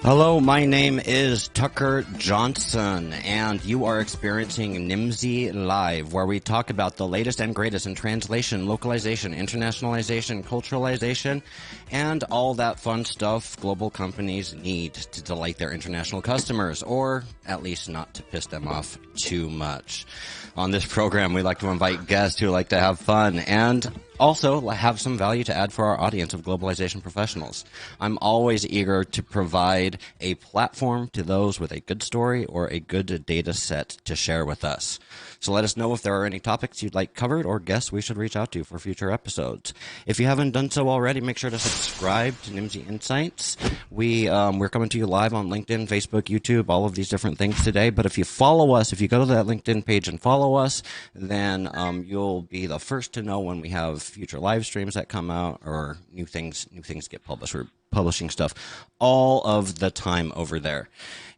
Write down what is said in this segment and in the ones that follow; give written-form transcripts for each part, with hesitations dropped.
Hello, my name is Tucker Johnson, and you are experiencing Nimdzi Live, where we talk about the latest and greatest in translation, localization, internationalization, culturalization, and all that fun stuff global companies need to delight their international customers, or at least not to piss them off too much. On this program, we like to invite guests who like to have fun and also have some value to add for our audience of globalization professionals. I'm always eager to provide a platform to those with a good story or a good data set to share with us. So let us know if there are any topics you'd like covered or guests we should reach out to for future episodes. If you haven't done so already, make sure to subscribe to Nimdzi Insights. We're coming to you live on LinkedIn, Facebook, YouTube, all of these different things today. But if you follow us, if you go to that LinkedIn page and follow us, then you'll be the first to know when we have future live streams that come out or new things get published. We're publishing stuff all of the time over there.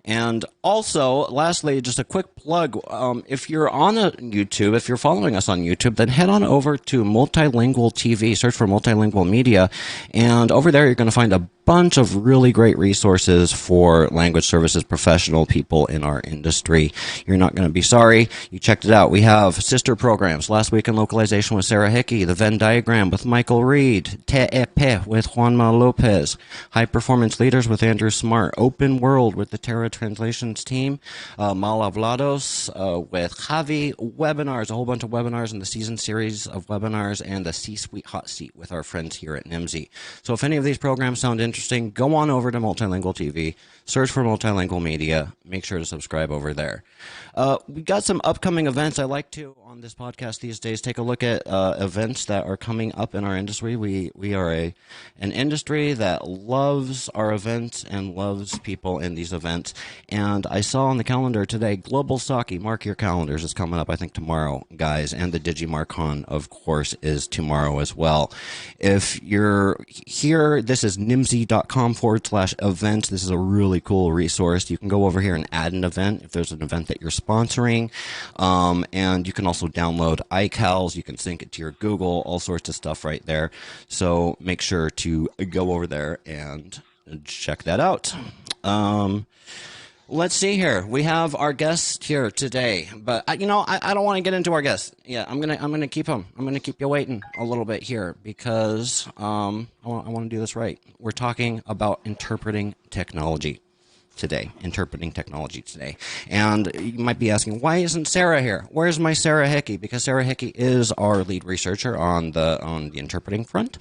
And also, lastly, just a quick plug. If you're on YouTube, if you're following us on YouTube, then head on over to Multilingual TV, search for Multilingual Media, and over there you're going to find a bunch of really great resources for language services professional people in our industry. You're not going to be sorry. You checked it out. We have sister programs. Last week in localization with Sarah Hickey, the Venn diagram with Michael Reed, Te'epe with Juanma Lopez, High Performance Leaders with Andrew Smart, Open World with the Terra Translations team, Mal Hablados with Javi, webinars, a whole bunch of webinars in the season series of webinars, and the C-Suite Hot Seat with our friends here at Nimdzi. So if any of these programs sound interesting, go on over to Multilingual TV, search for Multilingual Media, make sure to subscribe over there. We got some upcoming events. I like to, on this podcast these days, take a look at events that are coming up in our industry. We are an industry that loves our events and loves people in these events. And I saw on the calendar today, Global Saki, mark your calendars, is coming up, I think, tomorrow, guys. And the DigiMarCon, of course, is tomorrow as well. If you're here, this is nimdzi.com/events. This is a really cool resource. You can go over here and add an event if there's an event that you're sponsoring. And you can also download iCals. You can sync it to your Google, all sorts of stuff right there. So make sure to go over there and check that out. Let's see here. We have our guest here today, but I don't want to get into our guest. Yeah, I'm gonna keep him. I'm gonna keep you waiting a little bit here because I want to do this right. We're talking about interpreting technology today. And you might be asking, why isn't Sarah here? Where's my Sarah Hickey? Because Sarah Hickey is our lead researcher on the interpreting front.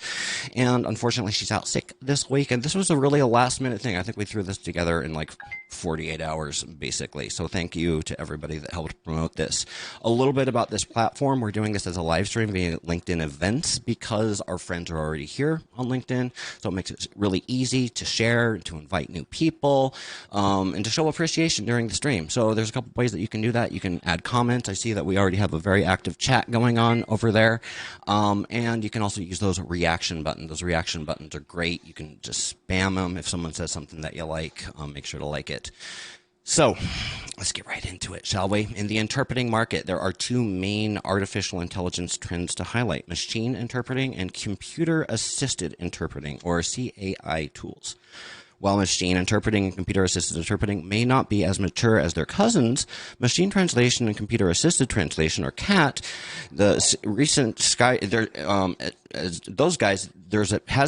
And unfortunately, she's out sick this week. And this was a last minute thing. I think we threw this together in like 48 hours, basically. So thank you to everybody that helped promote this. A little bit about this platform. We're doing this as a live stream via LinkedIn events because our friends are already here on LinkedIn. So it makes it really easy to share, to invite new people, and to show appreciation during the stream. So there's a couple ways that you can do that. You can add comments. I see that we already have a very active chat going on over there. And you can also use those reaction buttons. Those reaction buttons are great. You can just spam them. If someone says something that you like, make sure to like it. So let's get right into it, shall we? In the interpreting market, there are two main artificial intelligence trends to highlight: machine interpreting and computer-assisted interpreting, or CAI tools. While machine interpreting and computer-assisted interpreting may not be as mature as their cousins, machine translation and computer-assisted translation, or CAT, has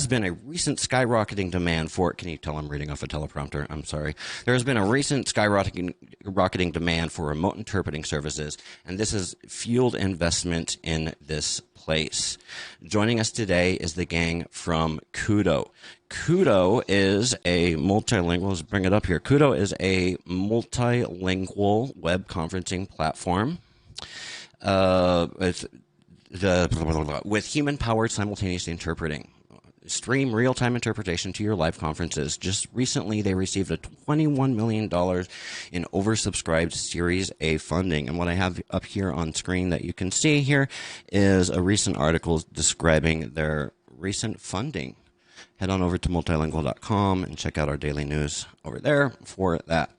been a recent skyrocketing demand for. Can you tell I'm reading off a teleprompter? I'm sorry. There has been a recent skyrocketing demand for remote interpreting services, and this has fueled investment in this place. Joining us today is the gang from KUDO. KUDO is a multilingual, let's bring it up here. KUDO is a multilingual web conferencing platform with human-powered simultaneous interpreting. Stream real-time interpretation to your live conferences. Just recently, they received a $21 million in oversubscribed Series A funding. And what I have up here on screen that you can see here is a recent article describing their recent funding. Head on over to multilingual.com and check out our daily news over there for that.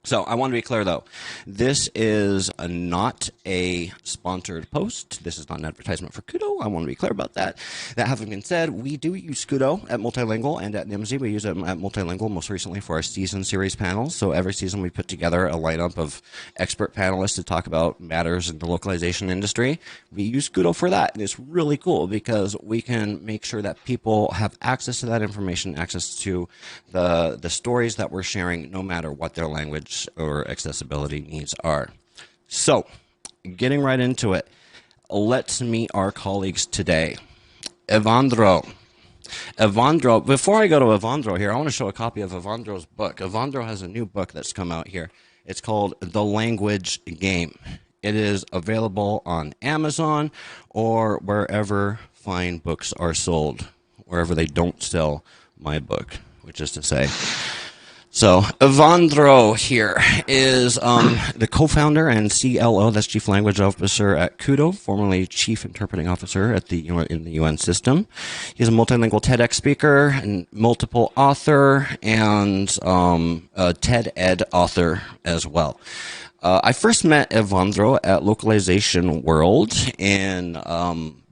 So I want to be clear, though. This is not a sponsored post. This is not an advertisement for KUDO. I want to be clear about that. That having been said, we do use KUDO at Multilingual and at Nimdzi. We use it at Multilingual most recently for our season series panels. So every season we put together a lineup of expert panelists to talk about matters in the localization industry. We use KUDO for that. And it's really cool because we can make sure that people have access to that information, access to the stories that we're sharing, no matter what their language or accessibility needs are. So, getting right into it, let's meet our colleagues today. Ewandro. Ewandro, before I go to Ewandro here, I want to show a copy of Ewandro's book. Ewandro has a new book that's come out here. It's called The Language Game. It is available on Amazon or wherever fine books are sold, wherever they don't sell my book, which is to say. So Ewandro here is the co-founder and CLO, that's Chief Language Officer at KUDO, formerly Chief Interpreting Officer at in the UN system. He's a multilingual TEDx speaker and multiple author and a TED Ed author as well. I first met Ewandro at Localization World in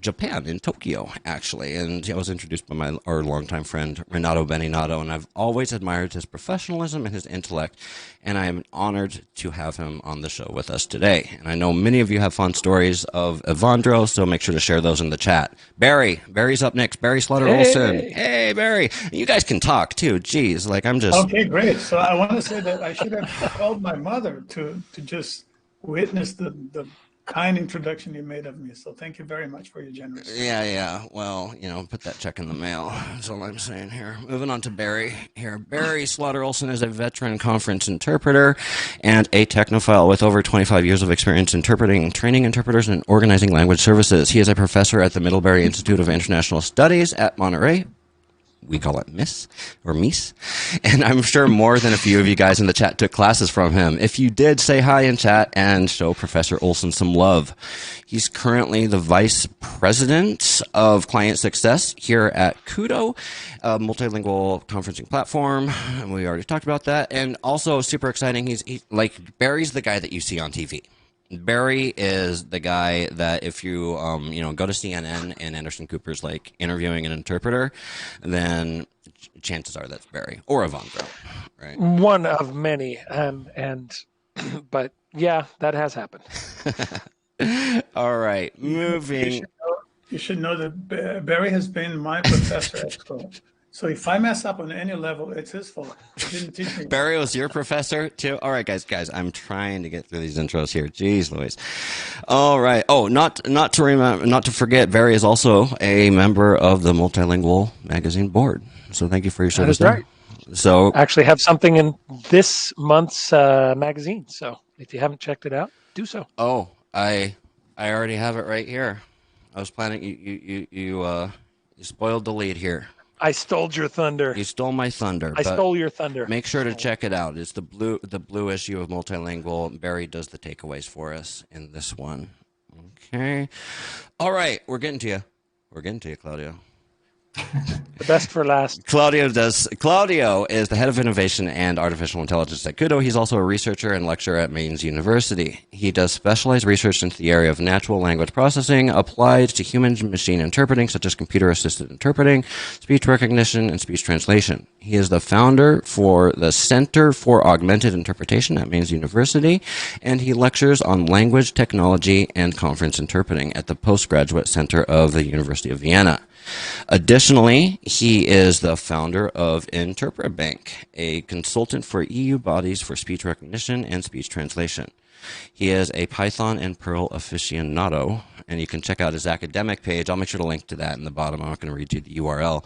Japan, in Tokyo, actually, and I was introduced by our longtime friend Renato Beninatto, and I've always admired his professionalism and his intellect, and I am honored to have him on the show with us today. And I know many of you have fun stories of Ewandro, so make sure to share those in the chat. Barry's up next. Barry Slaughter-Olson. Hey, Barry. You guys can talk too. Jeez, like I'm just... Okay, great. So I want to say that I should have called my mother to just witness the kind introduction you made of me. So thank you very much for your generosity. Yeah. Well, put that check in the mail. That's all I'm saying here. Moving on to Barry here. Barry Slaughter-Olson is a veteran conference interpreter and a technophile with over 25 years of experience interpreting, training interpreters, and organizing language services. He is a professor at the Middlebury Institute of International Studies at Monterey. We call it Miss or Mies. And I'm sure more than a few of you guys in the chat took classes from him. If you did, say hi in chat and show Professor Olson some love. He's currently the Vice President of Client Success here at KUDO, a multilingual conferencing platform. And we already talked about that. And also super exciting, he's like Barry's the guy that you see on TV. Barry is the guy that if you go to CNN and Anderson Cooper's like interviewing an interpreter, then chances are that's Barry or Ewandro, right? One of many, but yeah, that has happened. All right, moving. You should know that Barry has been my professor at school. So if I mess up on any level, it's his fault. He didn't teach me. Barry was your professor too? All right, guys, I'm trying to get through these intros here. Jeez Louise. All right. Oh, not to forget, Barry is also a member of the Multilingual magazine board. So thank you for your service. That is right. So I actually have something in this month's magazine. So if you haven't checked it out, do so. Oh, I already have it right here. I was planning you spoiled the lead here. I stole your thunder. You stole my thunder. I stole your thunder. Make sure to check it out. It's the blue issue of Multilingual. Barry does the takeaways for us in this one. Okay. All right. We're getting to you, Claudio. The best for last. Claudio is the head of innovation and artificial intelligence at KUDO. He's also a researcher and lecturer at Mainz University. He does specialized research into the area of natural language processing applied to human-machine interpreting, such as computer-assisted interpreting, speech recognition, and speech translation. He is the founder for the Center for Augmented Interpretation at Mainz University, and he lectures on language technology and conference interpreting at the Postgraduate Center of the University of Vienna. Additionally, he is the founder of InterpretBank, a consultant for EU bodies for speech recognition and speech translation. He is a Python and Perl aficionado, and you can check out his academic page. I'll make sure to link to that in the bottom. I'm not going to read you the URL.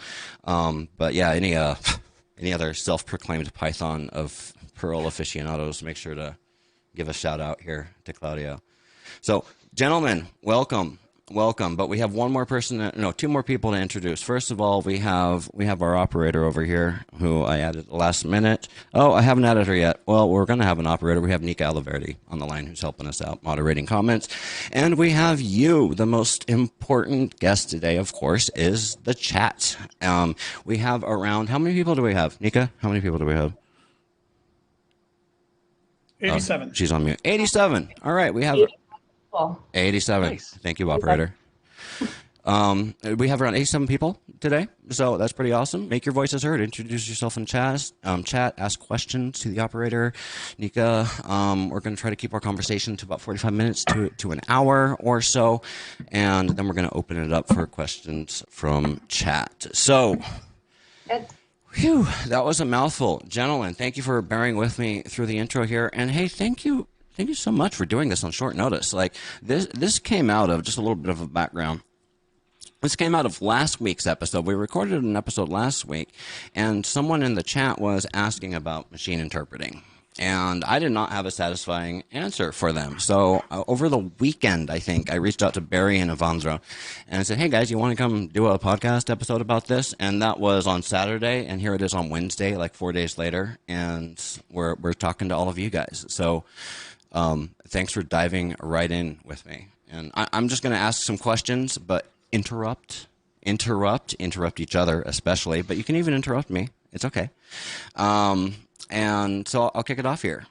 But yeah, any other self-proclaimed Python of Perl aficionados, make sure to give a shout out here to Claudio. So, gentlemen, welcome. But we have two more people to introduce. First of all, we have our operator over here who I added at the last minute. Oh, I haven't added her yet. Well, we're going to have an operator. We have Nika Aliverdi on the line who's helping us out, moderating comments. And we have you. The most important guest today, of course, is the chat. We have around, how many people do we have? Nika, how many people do we have? 87. She's on mute. 87. All right, we have 87. Nice. Thank you, operator. We have around 87 people today, so that's pretty awesome. Make your voices heard. Introduce yourself in chat. Ask questions to the operator, Nika. We're going to try to keep our conversation to about 45 minutes to an hour or so, and then we're going to open it up for questions from chat. So, whew, that was a mouthful. Gentlemen, thank you for bearing with me through the intro here, and hey, thank you so much for doing this on short notice. Like this came out of just a little bit of a background. This came out of last week's episode. We recorded an episode last week, and someone in the chat was asking about machine interpreting. And I did not have a satisfying answer for them. So over the weekend, I think, I reached out to Barry and Ewandro, and I said, hey, guys, you want to come do a podcast episode about this? And that was on Saturday, and here it is on Wednesday, like 4 days later, and we're talking to all of you guys. So thanks for diving right in with me. And I'm just going to ask some questions, but interrupt each other especially, but you can even interrupt me. It's okay. And so I'll kick it off here.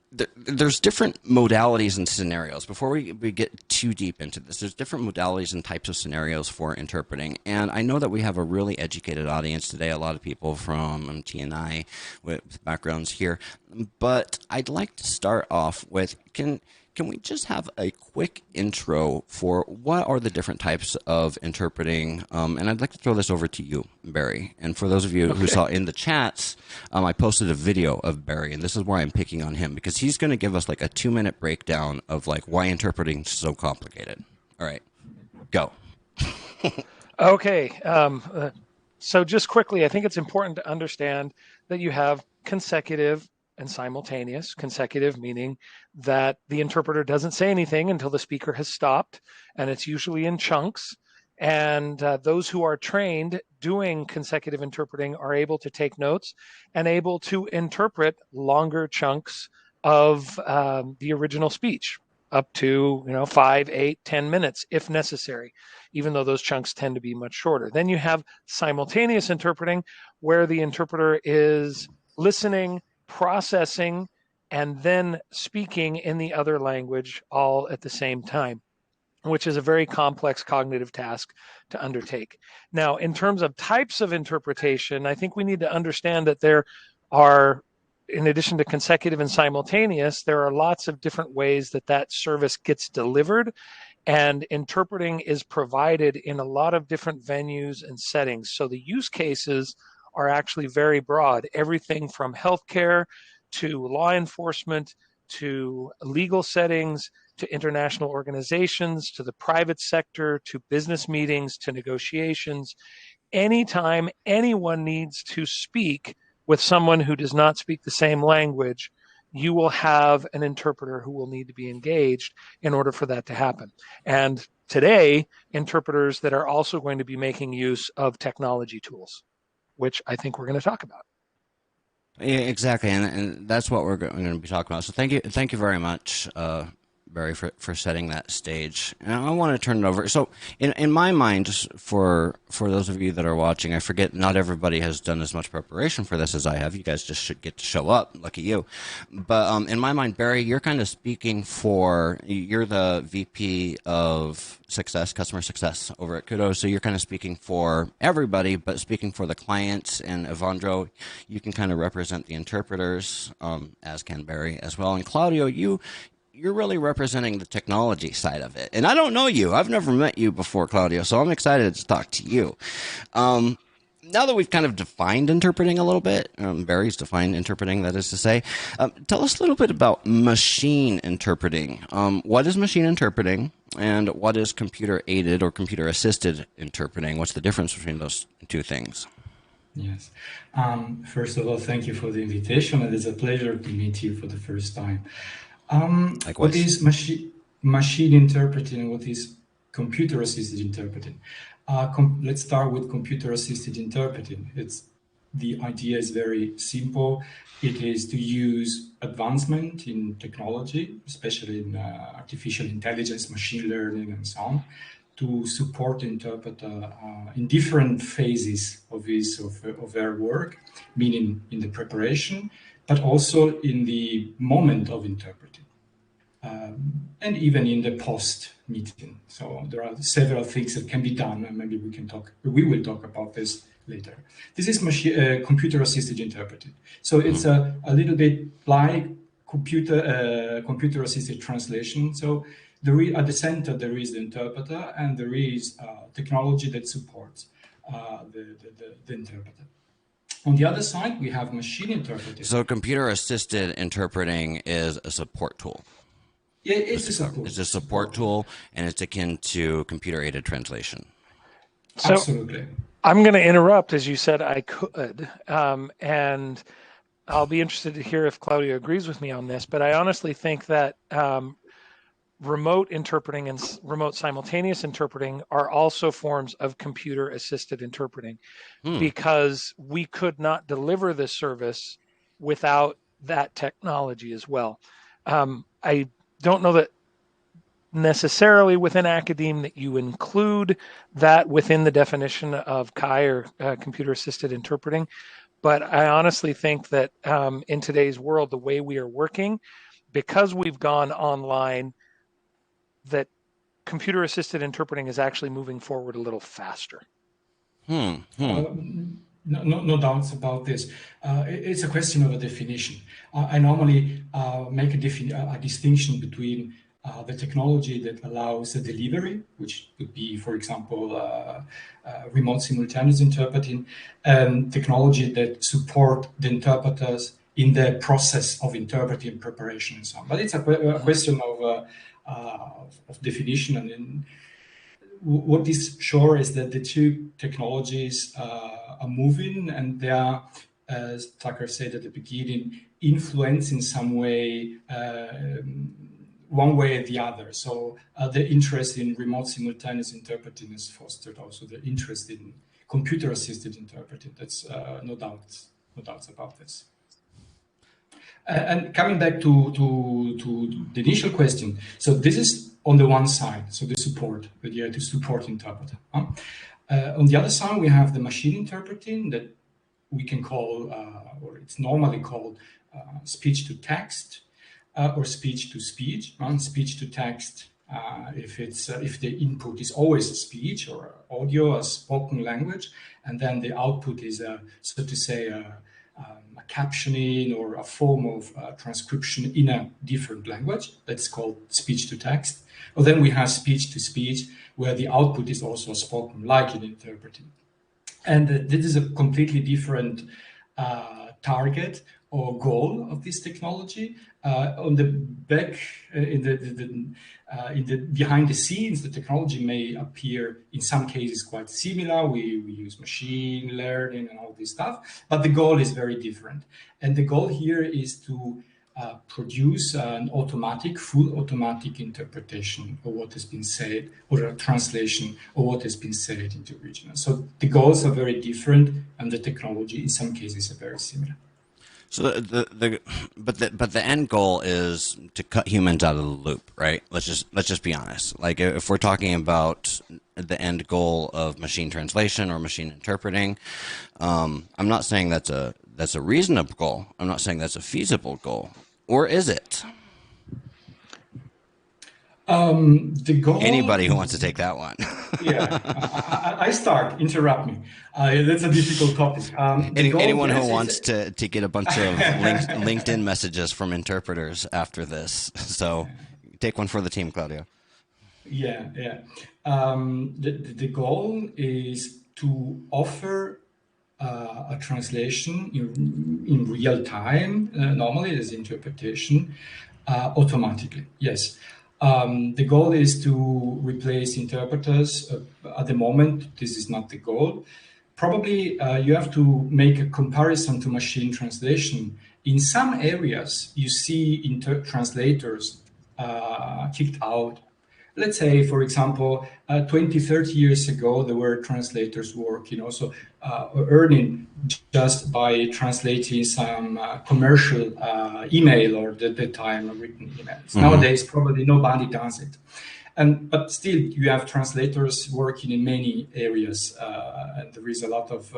There's different modalities and scenarios. Before we get too deep into this, there's different modalities and types of scenarios for interpreting. And I know that we have a really educated audience today, a lot of people from TNI with backgrounds here. But I'd like to start off with, can we just have a quick intro for what are the different types of interpreting? And I'd like to throw this over to you, Barry. And for those of you who saw in the chats, I posted a video of Barry, and this is where I'm picking on him because he's going to give us like a 2-minute breakdown of like why interpreting is so complicated. All right, go. Okay. So just quickly, I think it's important to understand that you have consecutive and simultaneous. Consecutive meaning that the interpreter doesn't say anything until the speaker has stopped, and it's usually in chunks. And those who are trained doing consecutive interpreting are able to take notes and able to interpret longer chunks of the original speech, up to 5, 8, 10 minutes if necessary, even though those chunks tend to be much shorter. Then you have simultaneous interpreting, where the interpreter is listening, processing, and then speaking in the other language all at the same time, which is a very complex cognitive task to undertake. Now, in terms of types of interpretation, I think we need to understand that there are, in addition to consecutive and simultaneous, there are lots of different ways that service gets delivered, and interpreting is provided in a lot of different venues and settings. So the use cases are actually very broad, everything from healthcare to law enforcement to legal settings to international organizations to the private sector to business meetings to negotiations. Anytime anyone needs to speak with someone who does not speak the same language, you will have an interpreter who will need to be engaged in order for that to happen. And today, interpreters that are also going to be making use of technology tools, which I think we're going to talk about. Yeah, exactly, and that's what we're going to be talking about. So thank you very much, Barry, for setting that stage. And I want to turn it over. So in my mind, just for those of you that are watching, I forget not everybody has done as much preparation for this as I have. You guys just should get to show up. Lucky you. But in my mind, Barry, you're kind of speaking for, you're the VP of success, customer success over at KUDO. So you're kind of speaking for everybody, but speaking for the clients. And Ewandro, you can kind of represent the interpreters, as can Barry as well. And Claudio, you're really representing the technology side of it. And I don't know you. I've never met you before, Claudio, so I'm excited to talk to you. Now that we've kind of defined interpreting a little bit, Barry's defined interpreting, that is to say, tell us a little bit about machine interpreting. What is machine interpreting, and what is computer-aided or computer-assisted interpreting? What's the difference between those two things? Yes. First of all, thank you for the invitation. It is a pleasure to meet you for the first time. What is machine interpreting and what is computer-assisted interpreting? Let's start with computer-assisted interpreting. The idea is very simple. It is to use advancement in technology, especially in artificial intelligence, machine learning, and so on, to support the interpreter in different phases of their work, meaning in the preparation, but also in the moment of interpreting, and even in the post-meeting. So there are several things that can be done, and maybe we will talk about this later. This is computer-assisted interpreting. So it's a little bit like computer-assisted translation. So at the center there is the interpreter, and there is technology that supports the interpreter. On the other side, we have machine interpreting. So computer-assisted interpreting is a support tool. Yeah, it's a support. It's a support tool, and it's akin to computer-aided translation. So absolutely. I'm going to interrupt, as you said I could, and I'll be interested to hear if Claudio agrees with me on this, but I honestly think that remote interpreting and remote simultaneous interpreting are also forms of computer-assisted interpreting, because we could not deliver this service without that technology as well. I don't know that necessarily within academia that you include that within the definition of CAI or computer-assisted interpreting, but I honestly think that in today's world, the way we are working, because we've gone online, that computer-assisted interpreting is actually moving forward a little faster. No doubts about this. It's a question of a definition. I normally make a distinction between the technology that allows the delivery, which could be, for example, remote simultaneous interpreting, and technology that support the interpreters in the process of interpreting, preparation, and so on. But it's a question of definition. And then what is sure is that the two technologies are moving, and they are, as Tucker said at the beginning, influence in some way, one way or the other. So the interest in remote simultaneous interpreting has fostered also the interest in computer-assisted interpreting. That's no doubts about this. And coming back to the initial question, so this is on the one side, so the idea to support interpreter. On the other side, we have the machine interpreting that we can call, or it's normally called, speech to text or speech to speech. Speech to text, if the input is always a speech or audio, a spoken language, and then the output is so to say a captioning or a form of transcription in a different language. That's called speech to text. Or then we have speech to speech, where the output is also spoken, like in interpreting. And this is a completely different target or goal of this technology. On the back, behind the scenes, the technology may appear in some cases quite similar. We use machine learning and all this stuff, but the goal is very different. And the goal here is to produce an full automatic interpretation of what has been said, or a translation of what has been said into original. So the goals are very different, and the technology in some cases are very similar. So but the end goal is to cut humans out of the loop, right? Let's just be honest. Like if we're talking about the end goal of machine translation or machine interpreting, I'm not saying that's a reasonable goal. I'm not saying that's a feasible goal, or is it? The goal. Anybody who wants to take that one. Yeah, I start. Interrupt me. That's a difficult topic. Anyone who wants to get a bunch of LinkedIn messages from interpreters after this. So take one for the team, Claudio. Yeah. The goal is to offer a translation in real time. Normally, there's interpretation automatically. Yes. The goal is to replace interpreters. At the moment, this is not the goal. Probably you have to make a comparison to machine translation. In some areas, you see translators kicked out. Let's say, for example, 20, 30 years ago, there were translators working, also earning just by translating some commercial email or the time written emails. Mm-hmm. Nowadays, probably nobody does it. But still, you have translators working in many areas, and there is a lot of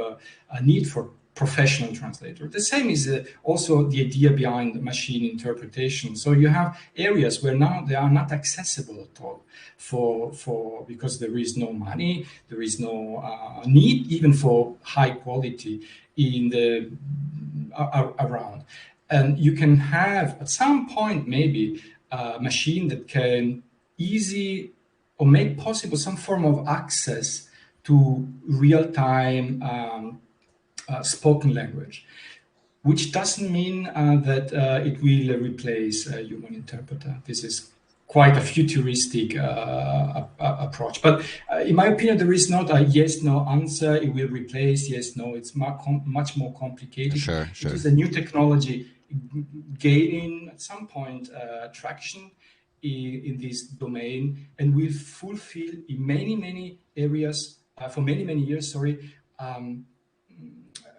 a need for professional translator. The same is also the idea behind machine interpretation. So you have areas where now they are not accessible at all because there is no money, there is no need even for high quality in the around. And you can have at some point maybe a machine that can easy or make possible some form of access to real-time spoken language, which doesn't mean that it will replace a human interpreter. This is quite a futuristic approach. But in my opinion, there is not a yes-no answer. It will replace yes-no. It's much more complicated. Sure. It is a new technology gaining at some point traction in this domain, and will fulfill in many areas for many years.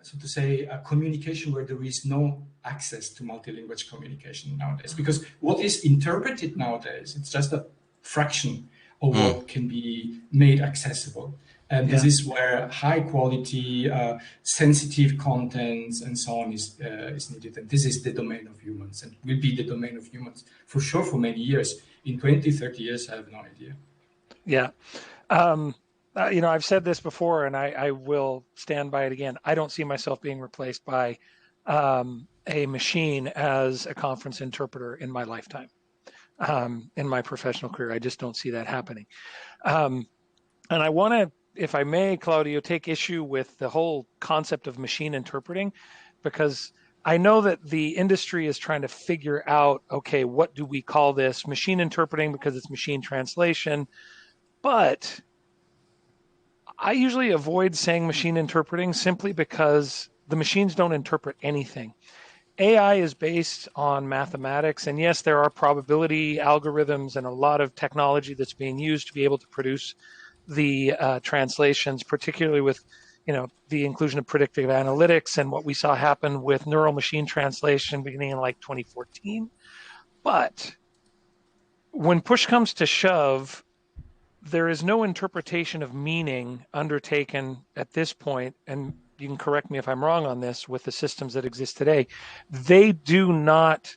So to say, a communication where there is no access to multilingual communication nowadays. Because what is interpreted nowadays, it's just a fraction of what can be made accessible. And this is where high quality, sensitive contents and so on is needed. And this is the domain of humans, and will be the domain of humans for sure for many years. In 20, 30 years, I have no idea. Yeah. I've said this before, and I will stand by it again. I don't see myself being replaced by a machine as a conference interpreter in my lifetime, in my professional career. I just don't see that happening. And I want to, if I may, Claudio, take issue with the whole concept of machine interpreting, because I know that the industry is trying to figure out, okay, what do we call this? Machine interpreting because it's machine translation. But I usually avoid saying machine interpreting simply because the machines don't interpret anything. AI is based on mathematics, and yes, there are probability algorithms and a lot of technology that's being used to be able to produce the translations, particularly with the inclusion of predictive analytics and what we saw happen with neural machine translation beginning in like 2014. But when push comes to shove, there is no interpretation of meaning undertaken at this point, and you can correct me if I'm wrong on this, with the systems that exist today. They do not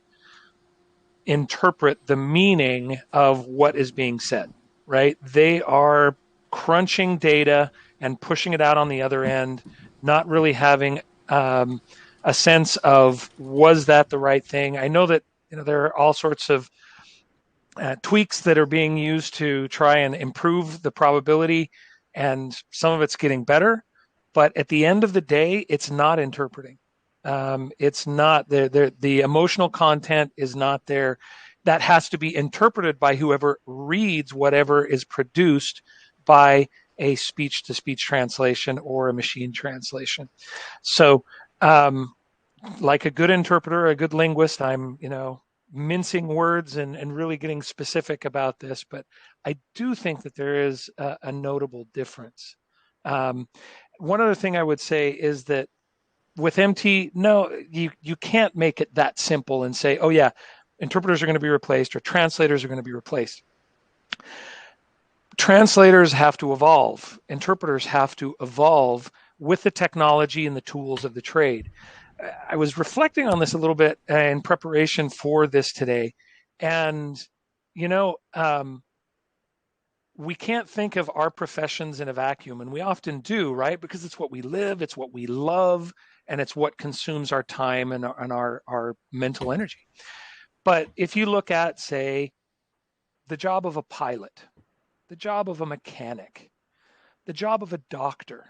interpret the meaning of what is being said, right? They are crunching data and pushing it out on the other end, not really having a sense of, was that the right thing? I know that there are all sorts of tweaks that are being used to try and improve the probability, and some of it's getting better. But at the end of the day, it's not interpreting. It's not the emotional content is not there. That has to be interpreted by whoever reads whatever is produced by a speech-to-speech translation or a machine translation. So, like a good interpreter, a good linguist, I'm mincing words and really getting specific about this, but I do think that there is a notable difference. One other thing I would say is that with MT, no, you can't make it that simple and say, oh yeah, interpreters are going to be replaced or translators are going to be replaced. Translators have to evolve. Interpreters have to evolve with the technology and the tools of the trade. I was reflecting on this a little bit in preparation for this today. And, we can't think of our professions in a vacuum, and we often do, right? Because it's what we live, it's what we love, and it's what consumes our time and our mental energy. But if you look at, say, the job of a pilot, the job of a mechanic, the job of a doctor,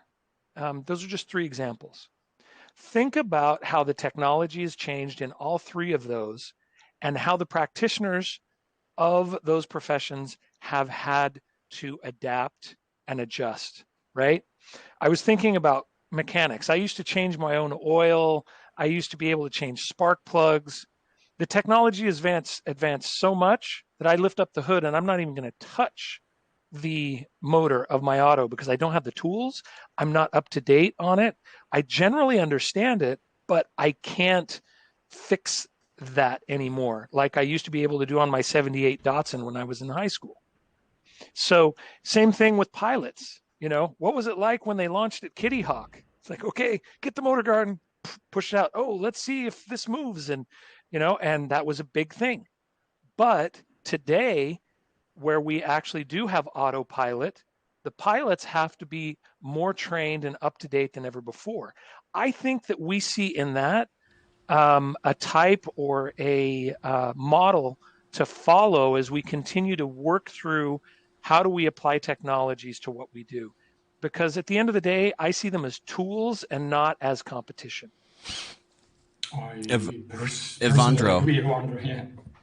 those are just 3 examples. Think about how the technology has changed in all 3 of those, and how the practitioners of those professions have had to adapt and adjust, right? I was thinking about mechanics. I used to change my own oil. I used to be able to change spark plugs. The technology has advanced so much that I lift up the hood and I'm not even going to touch the motor of my auto because I don't have the tools. I'm not up to date on it. I generally understand it, but I can't fix that anymore like I used to be able to do on my 78 Datsun when I was in high school. So same thing with pilots. What was it like when they launched at Kitty Hawk? It's like, okay, get the motor guard and push it out. Oh, let's see if this moves. And, and that was a big thing. But today, where we actually do have autopilot, the pilots have to be more trained and up to date than ever before. I think that we see in that a type or a model to follow as we continue to work through how do we apply technologies to what we do. Because at the end of the day, I see them as tools and not as competition. Ewandro.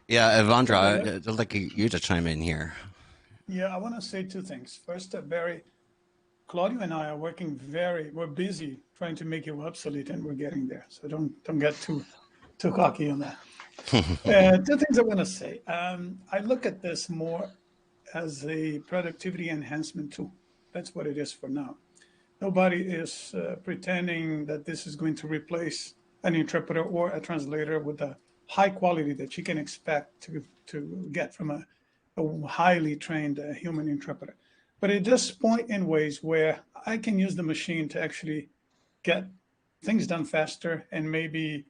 Yeah, Ewandro, I'd like you to chime in here. Yeah, I want to say two things. First, Barry, Claudio and I are working we're busy trying to make you obsolete, and we're getting there. So don't get too cocky on that. Two things I want to say. I look at this more as a productivity enhancement tool. That's what it is for now. Nobody is pretending that this is going to replace an interpreter or a translator with the high quality that you can expect to get from a highly trained human interpreter. But it does point in ways where I can use the machine to actually get things done faster and maybe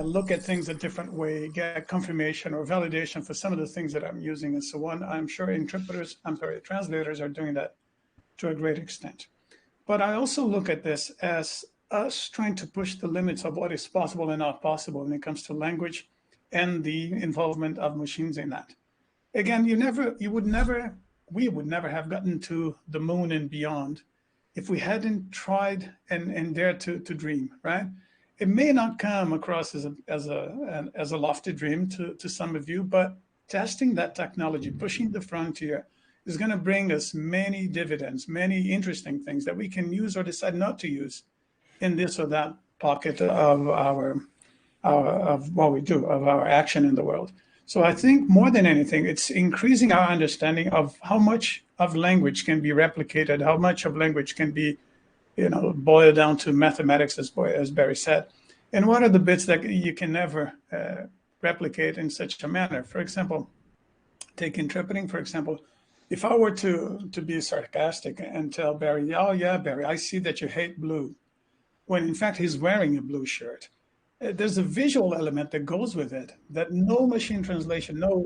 look at things a different way, get confirmation or validation for some of the things that I'm using and so on. I'm sure translators are doing that to a great extent. But I also look at this as us trying to push the limits of what is possible and not possible when it comes to language and the involvement of machines in that. Again, we would never have gotten to the moon and beyond if we hadn't tried and dared to dream, right? It may not come across as a lofty dream to some of you, but testing that technology, pushing the frontier, is going to bring us many dividends, many interesting things that we can use or decide not to use in this or that pocket of of what we do, of our action in the world. So I think more than anything, it's increasing our understanding of how much of language can be replicated, how much of language can be, boiled down to mathematics, as Barry said, and what are the bits that you can never replicate in such a manner. For example, take interpreting, for example. If I were to be sarcastic and tell Barry, oh yeah, Barry, I see that you hate blue, when in fact he's wearing a blue shirt. There's a visual element that goes with it that no machine translation, no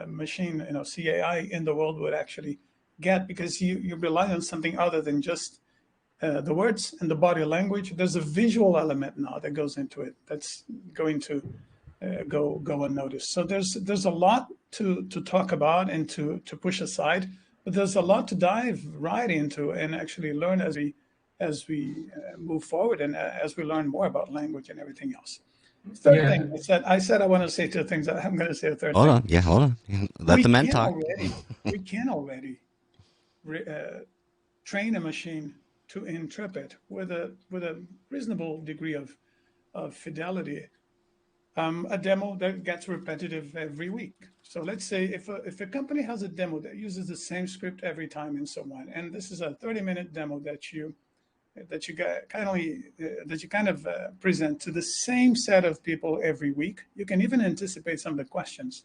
machine, CAI in the world would actually get, because you rely on something other than just the words and the body language. There's a visual element now that goes into it that's going to go unnoticed. So there's a lot to talk about and to push aside, but there's a lot to dive right into and actually learn as we move forward and as we learn more about language and everything else. Third thing, I said I want to say two things. I'm going to say a third thing. Hold on. Let the men talk. We can already train a machine to interpret with a reasonable degree of fidelity a demo that gets repetitive every week. So let's say if a company has a demo that uses the same script every time and so on, and this is a 30-minute demo that you kind of present to the same set of people every week. You can even anticipate some of the questions.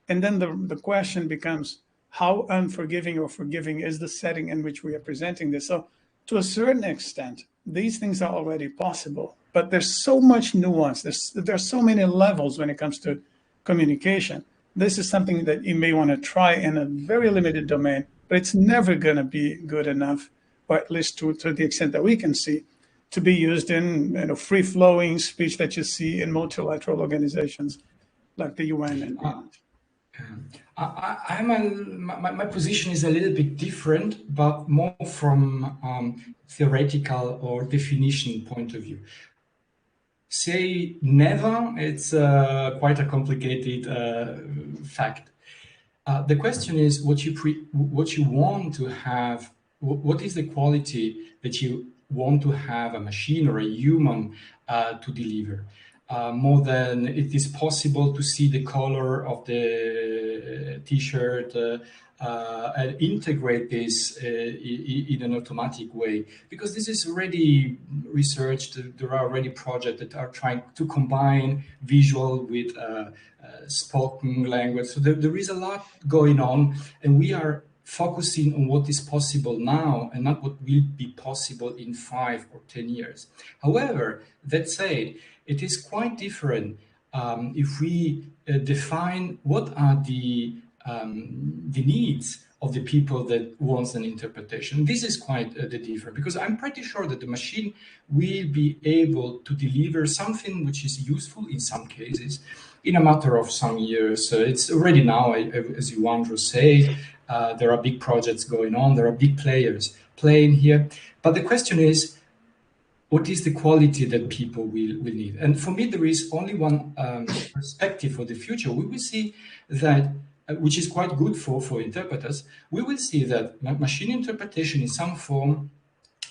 And then the question becomes, how unforgiving or forgiving is the setting in which we are presenting this? So to a certain extent, these things are already possible, but there's so much nuance. There's so many levels when it comes to communication. This is something that you may want to try in a very limited domain, but it's never going to be good enough, or at least to the extent that we can see, to be used in free-flowing speech that you see in multilateral organizations like the UN and beyond. My position is a little bit different, but more from theoretical or definition point of view. Say never, it's quite a complicated fact. The question is what you want to have. What is the quality that you want to have a machine or a human to deliver? More than it is possible to see the color of the t-shirt and integrate this in an automatic way, because this is already researched. There are already projects that are trying to combine visual with spoken language. So there is a lot going on, and we are focusing on what is possible now and not what will be possible in 5 or 10 years. However, that said, it is quite different if we define what are the needs of the people that wants an interpretation. This is quite the different, because I'm pretty sure that the machine will be able to deliver something which is useful in some cases in a matter of some years. It's already now, as Ewandro said, there are big projects going on, there are big players playing here. But the question is, what is the quality that people will need? And for me, there is only one perspective for the future. We will see that, which is quite good for interpreters, we will see that machine interpretation in some form,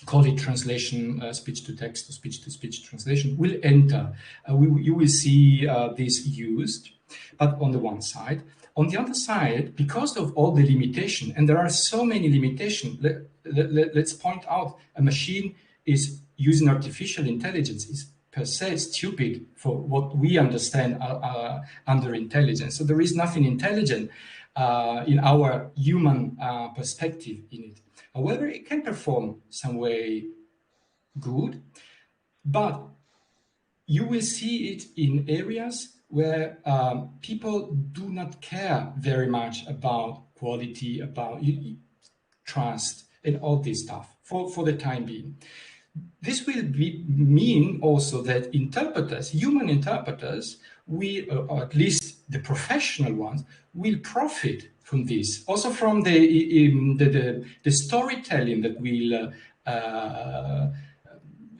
call it translation, speech-to-text or speech-to-speech translation, will enter. You will see this used, but on the one side. On the other side, because of all the limitation, and there are so many limitations, let's point out, a machine is using artificial intelligence is per se stupid for what we understand under intelligence. So there is nothing intelligent in our human perspective in it. However, it can perform some way good, but you will see it in areas where people do not care very much about quality, about trust, and all this stuff for the time being. This will mean also that interpreters, human interpreters, or at least the professional ones, will profit from this. Also from the storytelling that will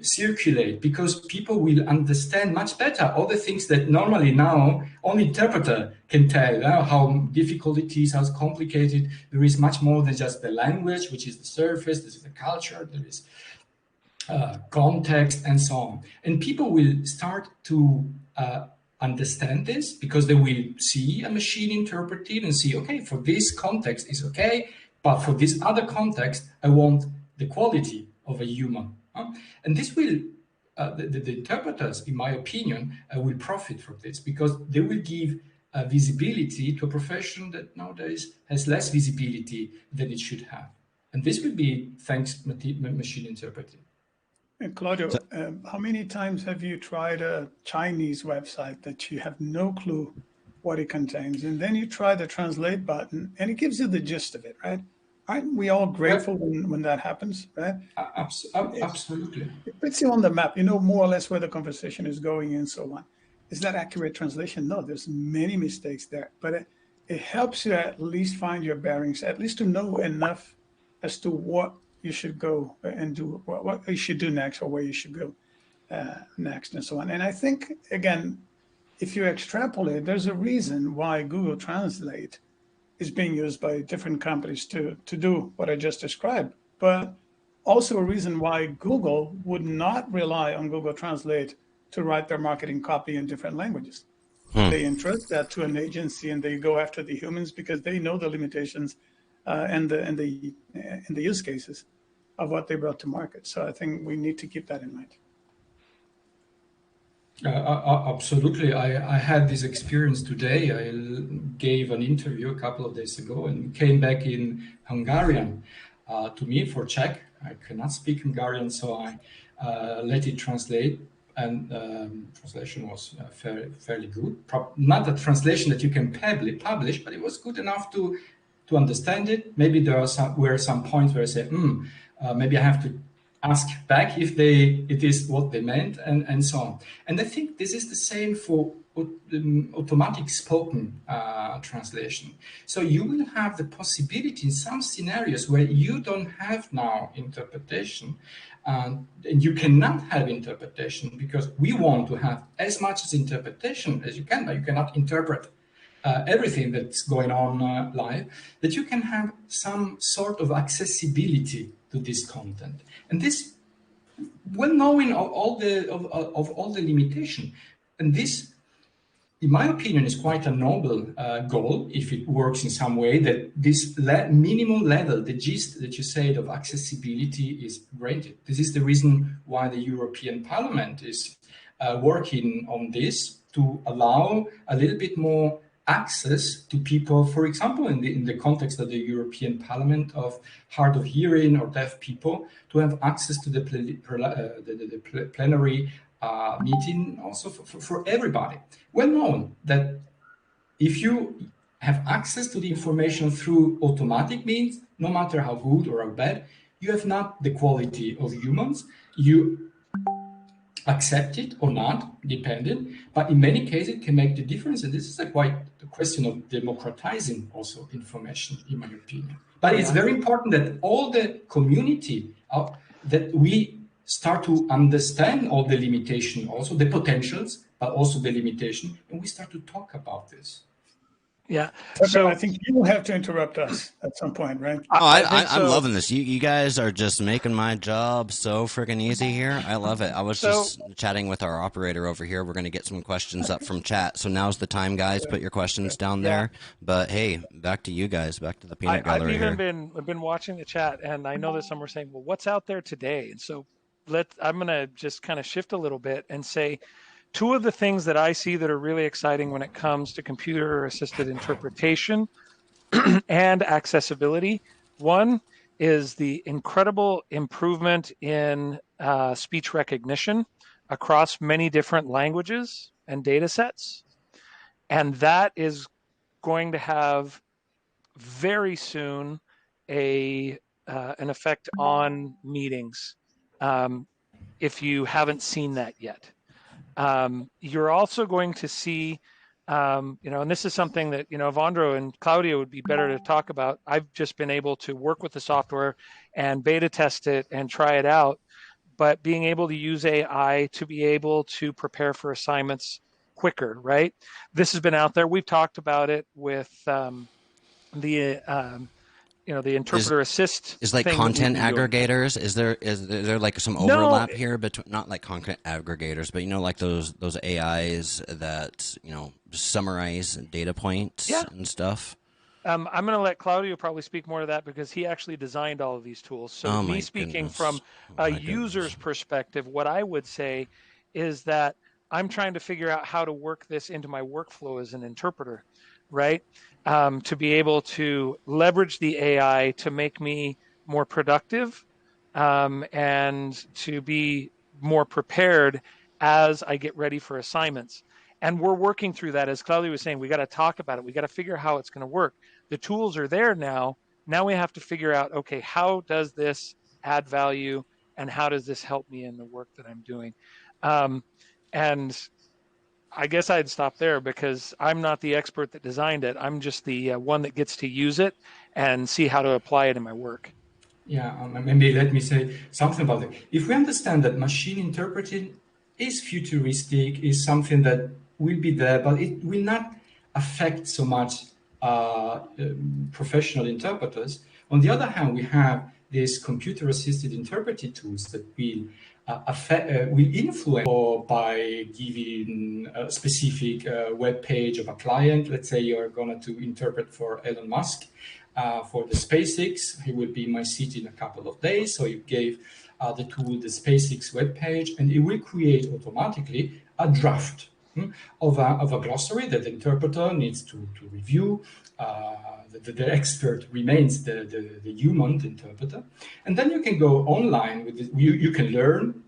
circulate, because people will understand much better all the things that normally now only interpreter can tell, how difficult it is, how complicated. There is much more than just the language, which is the surface, this is the culture, there is context and so on. And people will start to understand this, because they will see a machine interpreting and see, okay, for this context is okay, but for this other context, I want the quality of a human. And this will, the interpreters, in my opinion, will profit from this, because they will give visibility to a profession that nowadays has less visibility than it should have. And this will be thanks to machine interpreting. And Claudio, how many times have you tried a Chinese website that you have no clue what it contains, and then you try the translate button and it gives you the gist of it, right? Aren't we all grateful when that happens, right? Absolutely. It puts you on the map. You know more or less where the conversation is going and so on. Is that accurate translation? No, there's many mistakes there, but it helps you at least find your bearings, at least to know enough as to what you should go and do, what you should do next, or where you should go next, and so on. And I think, again, if you extrapolate, there's a reason why Google Translate is being used by different companies to do what I just described, but also a reason why Google would not rely on Google Translate to write their marketing copy in different languages. They entrust that to an agency, and they go after the humans because they know the limitations and the use cases of what they brought to market. So I think we need to keep that in mind. Absolutely. I had this experience today. I gave an interview a couple of days ago and came back in Hungarian to me for Czech. I cannot speak Hungarian, so I let it translate, and translation was fairly good. Not a translation that you can publish, but it was good enough to understand it. Maybe there were some points where I said, maybe I have to ask back if it is what they meant, and so on. And I think this is the same for automatic spoken translation. So you will have the possibility in some scenarios where you don't have now interpretation, and you cannot have interpretation because we want to have as much as interpretation as you can, but you cannot interpret everything that's going on live, that you can have some sort of accessibility to this content. And this, well knowing of all the limitation, and this, in my opinion, is quite a noble goal if it works in some way, that this minimum level, the gist that you said of accessibility is granted. This is the reason why the European Parliament is working on this, to allow a little bit more access to people, for example, in the context of the European Parliament, of hard of hearing or deaf people, to have access to the plenary meeting, also for everybody. Well known that if you have access to the information through automatic means, no matter how good or how bad, you have not the quality of humans. You accept it or not, dependent, but in many cases it can make the difference. And this is quite a question of democratizing also information, in my opinion. But it's very important that all the community, that we start to understand all the limitation, also the potentials, but also the limitation, and we start to talk about this. Yeah. So I think you will have to interrupt us at some point, right? I'm loving this. You guys are just making my job so freaking easy here. I love it. I was just chatting with our operator over here. We're going to get some questions up from chat. So now's the time, guys. Put your questions down there. But hey, back to you guys. Back to the peanut gallery here. I've been watching the chat, and I know that some are saying, well, what's out there today? And so I'm going to just kind of shift a little bit and say, two of the things that I see that are really exciting when it comes to computer-assisted interpretation and accessibility. One is the incredible improvement in speech recognition across many different languages and data sets. And that is going to have very soon an effect on meetings, if you haven't seen that yet. You're also going to see, and this is something that, Ewandro and Claudio would be better to talk about. I've just been able to work with the software and beta test it and try it out, but being able to use AI to be able to prepare for assignments quicker, right? This has been out there. We've talked about it with the interpreter assist is like content aggregators. Is there like some overlap here between, not like content aggregators, but like those AIs that summarize data points and stuff? I'm going to let Claudio probably speak more to that because he actually designed all of these tools. So me speaking from a user's perspective, what I would say is that I'm trying to figure out how to work this into my workflow as an interpreter, right? To be able to leverage the AI to make me more productive and to be more prepared as I get ready for assignments. And we're working through that. As Claudia was saying, we got to talk about it. We got to figure out how it's going to work. The tools are there now. Now we have to figure out, okay, how does this add value and how does this help me in the work that I'm doing? And I guess I'd stop there because I'm not the expert that designed it. I'm just the one that gets to use it and see how to apply it in my work. Yeah, maybe let me say something about it. If we understand that machine interpreting is futuristic, is something that will be there, but it will not affect so much professional interpreters. On the other hand, we have these computer-assisted interpreting tools that will influence, or by giving a specific web page of a client. Let's say you're going to interpret for Elon Musk for the SpaceX. He will be in my city in a couple of days. So you gave the tool the SpaceX web page, and it will create automatically a draft of a glossary that the interpreter needs to review. The expert remains the human interpreter, and then you can go online with it. You can learn.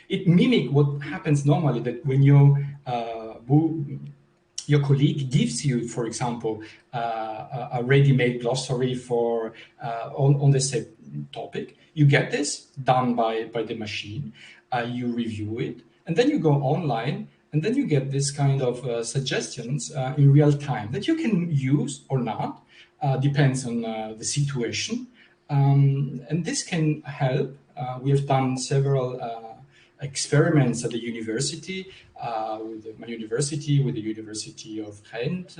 It mimics what happens normally, that when your colleague gives you, for example, a ready-made glossary for on the same topic. You get this done by the machine. You review it, and then you go online. And then you get this kind of suggestions in real time that you can use or not, depends on the situation. And this can help. We have done several experiments at the university, with my university, with the University of Ghent,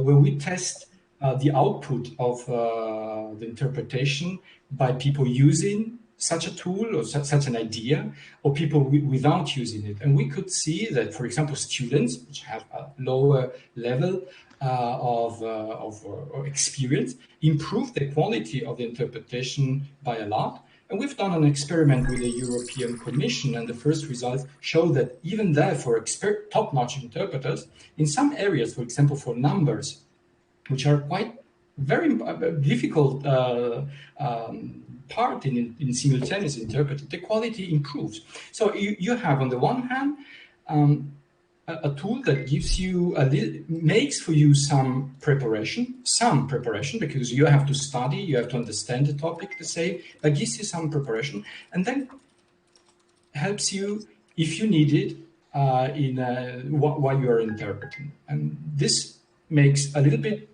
where we test the output of the interpretation by people using such a tool or such an idea, or people without using it. And we could see that, for example, students which have a lower level of experience improve the quality of the interpretation by a lot. And we've done an experiment with the European Commission, and the first results show that even there, for top-notch interpreters, in some areas, for example, for numbers, which are quite very difficult part in simultaneous interpreting, the quality improves. So you have, on the one hand, a tool that gives you makes for you some preparation, because you have to study, you have to understand the topic to say, but gives you some preparation, and then helps you if you need it while you are interpreting. And this makes a little bit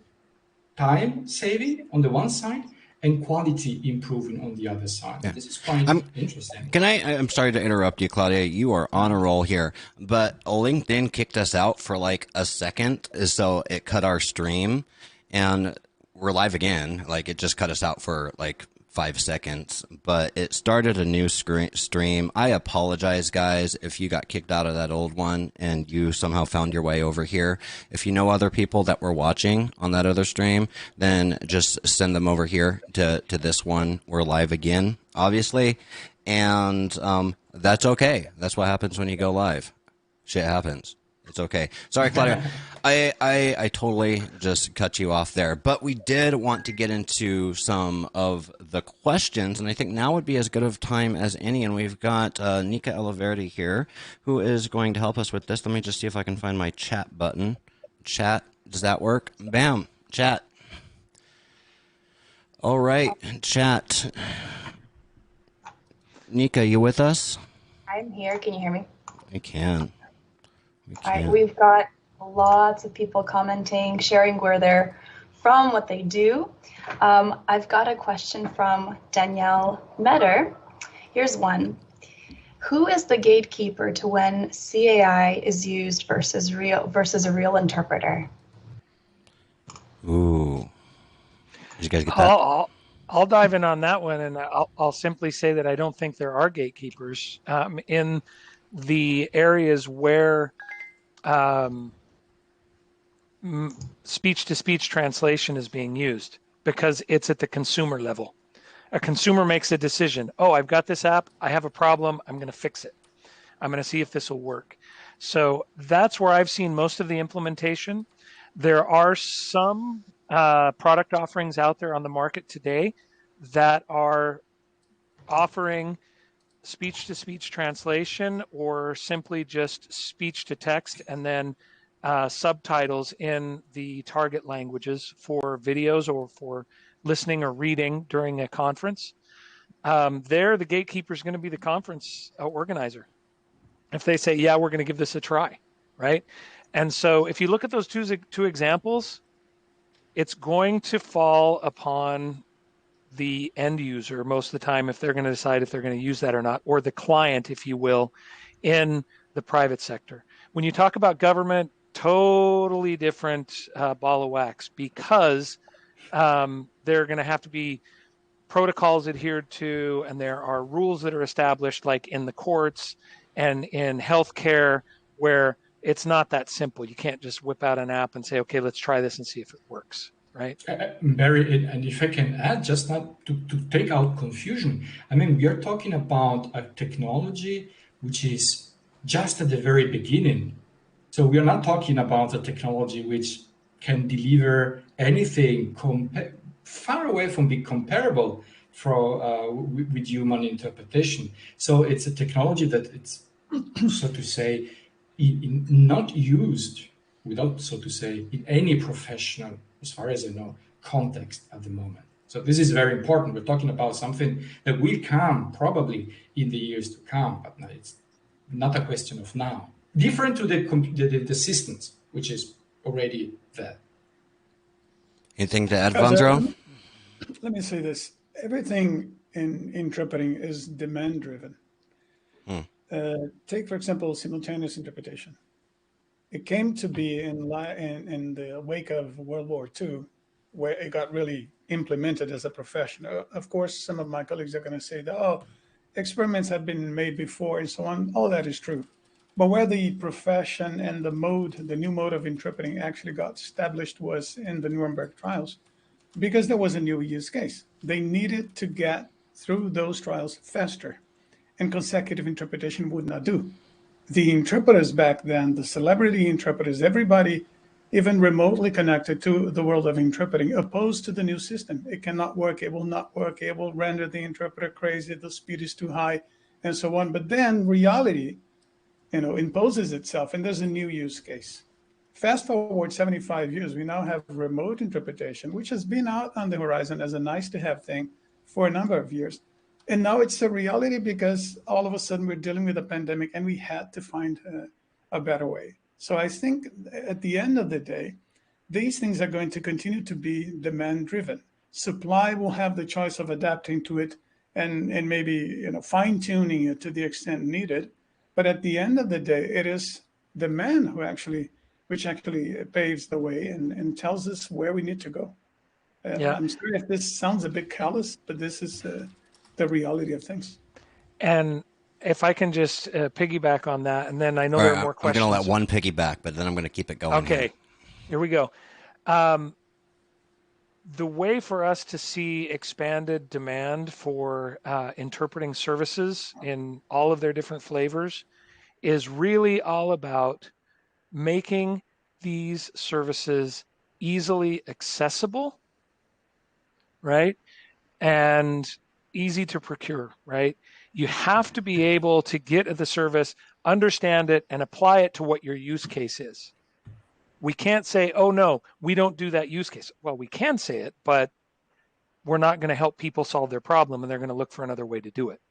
time saving on the one side and quality improving on the other side. Yeah. This is quite interesting. I'm sorry to interrupt you, Claudia. You are on a roll here, but LinkedIn kicked us out for like a second, so it cut our stream, and we're live again. Like, it just cut us out for like 5 seconds, but it started a new stream. I apologize, guys, if you got kicked out of that old one and you somehow found your way over here. If you know other people that were watching on that other stream, then just send them over here to this one. We're live again, obviously, and that's okay. That's what happens when you go live. Shit happens. It's okay. Sorry, Claudia. I totally just cut you off there. But we did want to get into some of the questions, and I think now would be as good of time as any. And we've got Nika Eliverdi here, who is going to help us with this. Let me just see if I can find my chat button. Chat, does that work? Bam, chat. All right, chat. Nika, you with us? I'm here. Can you hear me? I can. All right, we've got lots of people commenting, sharing where they're from, what they do. I've got a question from Danielle Metter. Here's one. Who is the gatekeeper to when CAI is used versus a real interpreter? Ooh. Did you guys get that? I'll dive in on that one, and I'll simply say that I don't think there are gatekeepers in the areas where speech-to-speech translation is being used, because it's at the consumer level. A consumer makes a decision. Oh, I've got this app. I have a problem. I'm going to fix it. I'm going to see if this will work. So that's where I've seen most of the implementation. There are some product offerings out there on the market today that are offering speech-to-speech translation or simply just speech-to-text and then subtitles in the target languages for videos or for listening or reading during a conference. There, the gatekeeper is going to be the conference organizer. If they say, yeah, we're going to give this a try, right? And so if you look at those two examples, it's going to fall upon the end user most of the time if they're going to decide if they're going to use that or not, or the client, if you will, in the private sector. When you talk about government, totally different ball of wax, because there are going to have to be protocols adhered to, and there are rules that are established, like in the courts and in healthcare, where it's not that simple. You can't just whip out an app and say, okay, let's try this and see if it works. Right. Barry, and if I can add, just not to take out confusion, I mean, we are talking about a technology which is just at the very beginning. So we are not talking about a technology which can deliver anything far away from being comparable with human interpretation. So it's a technology that it's, so to say, not used without, so to say, in any professional, as far as I know, context at the moment. So this is very important. We're talking about something that will come probably in the years to come, but it's not a question of now. Different to the systems, which is already there. Anything to add, Ewandro? Let me say this. Everything in interpreting is demand-driven. Take, for example, simultaneous interpretation. It came to be in the wake of World War II, where it got really implemented as a profession. Of course, some of my colleagues are going to say that, oh, experiments have been made before and so on. All that is true. But where the profession and the new mode of interpreting actually got established was in the Nuremberg trials, because there was a new use case. They needed to get through those trials faster, and consecutive interpretation would not do. The interpreters back then, the celebrity interpreters, everybody even remotely connected to the world of interpreting, opposed to the new system. It cannot work, it will not work, it will render the interpreter crazy, the speed is too high, and so on. But then reality, imposes itself, and there's a new use case. Fast forward 75 years, we now have remote interpretation, which has been out on the horizon as a nice to have thing for a number of years. And now it's a reality because all of a sudden we're dealing with a pandemic and we had to find a better way. So I think at the end of the day, these things are going to continue to be demand driven. Supply will have the choice of adapting to it and maybe fine tuning it to the extent needed. But at the end of the day, it is demand which actually paves the way and tells us where we need to go. Yeah. I'm sorry if this sounds a bit callous, but this is the reality of things. And if I can just piggyback on that, and then I know there are more questions. I'm going to let one piggyback, but then I'm going to keep it going. Okay, here we go. The way for us to see expanded demand for interpreting services in all of their different flavors is really all about making these services easily accessible, right? And easy to procure, right? You have to be able to get at the service, understand it, and apply it to what your use case is. We can't say, oh no, we don't do that use case. Well, we can say it, but we're not going to help people solve their problem, and they're going to look for another way to do it.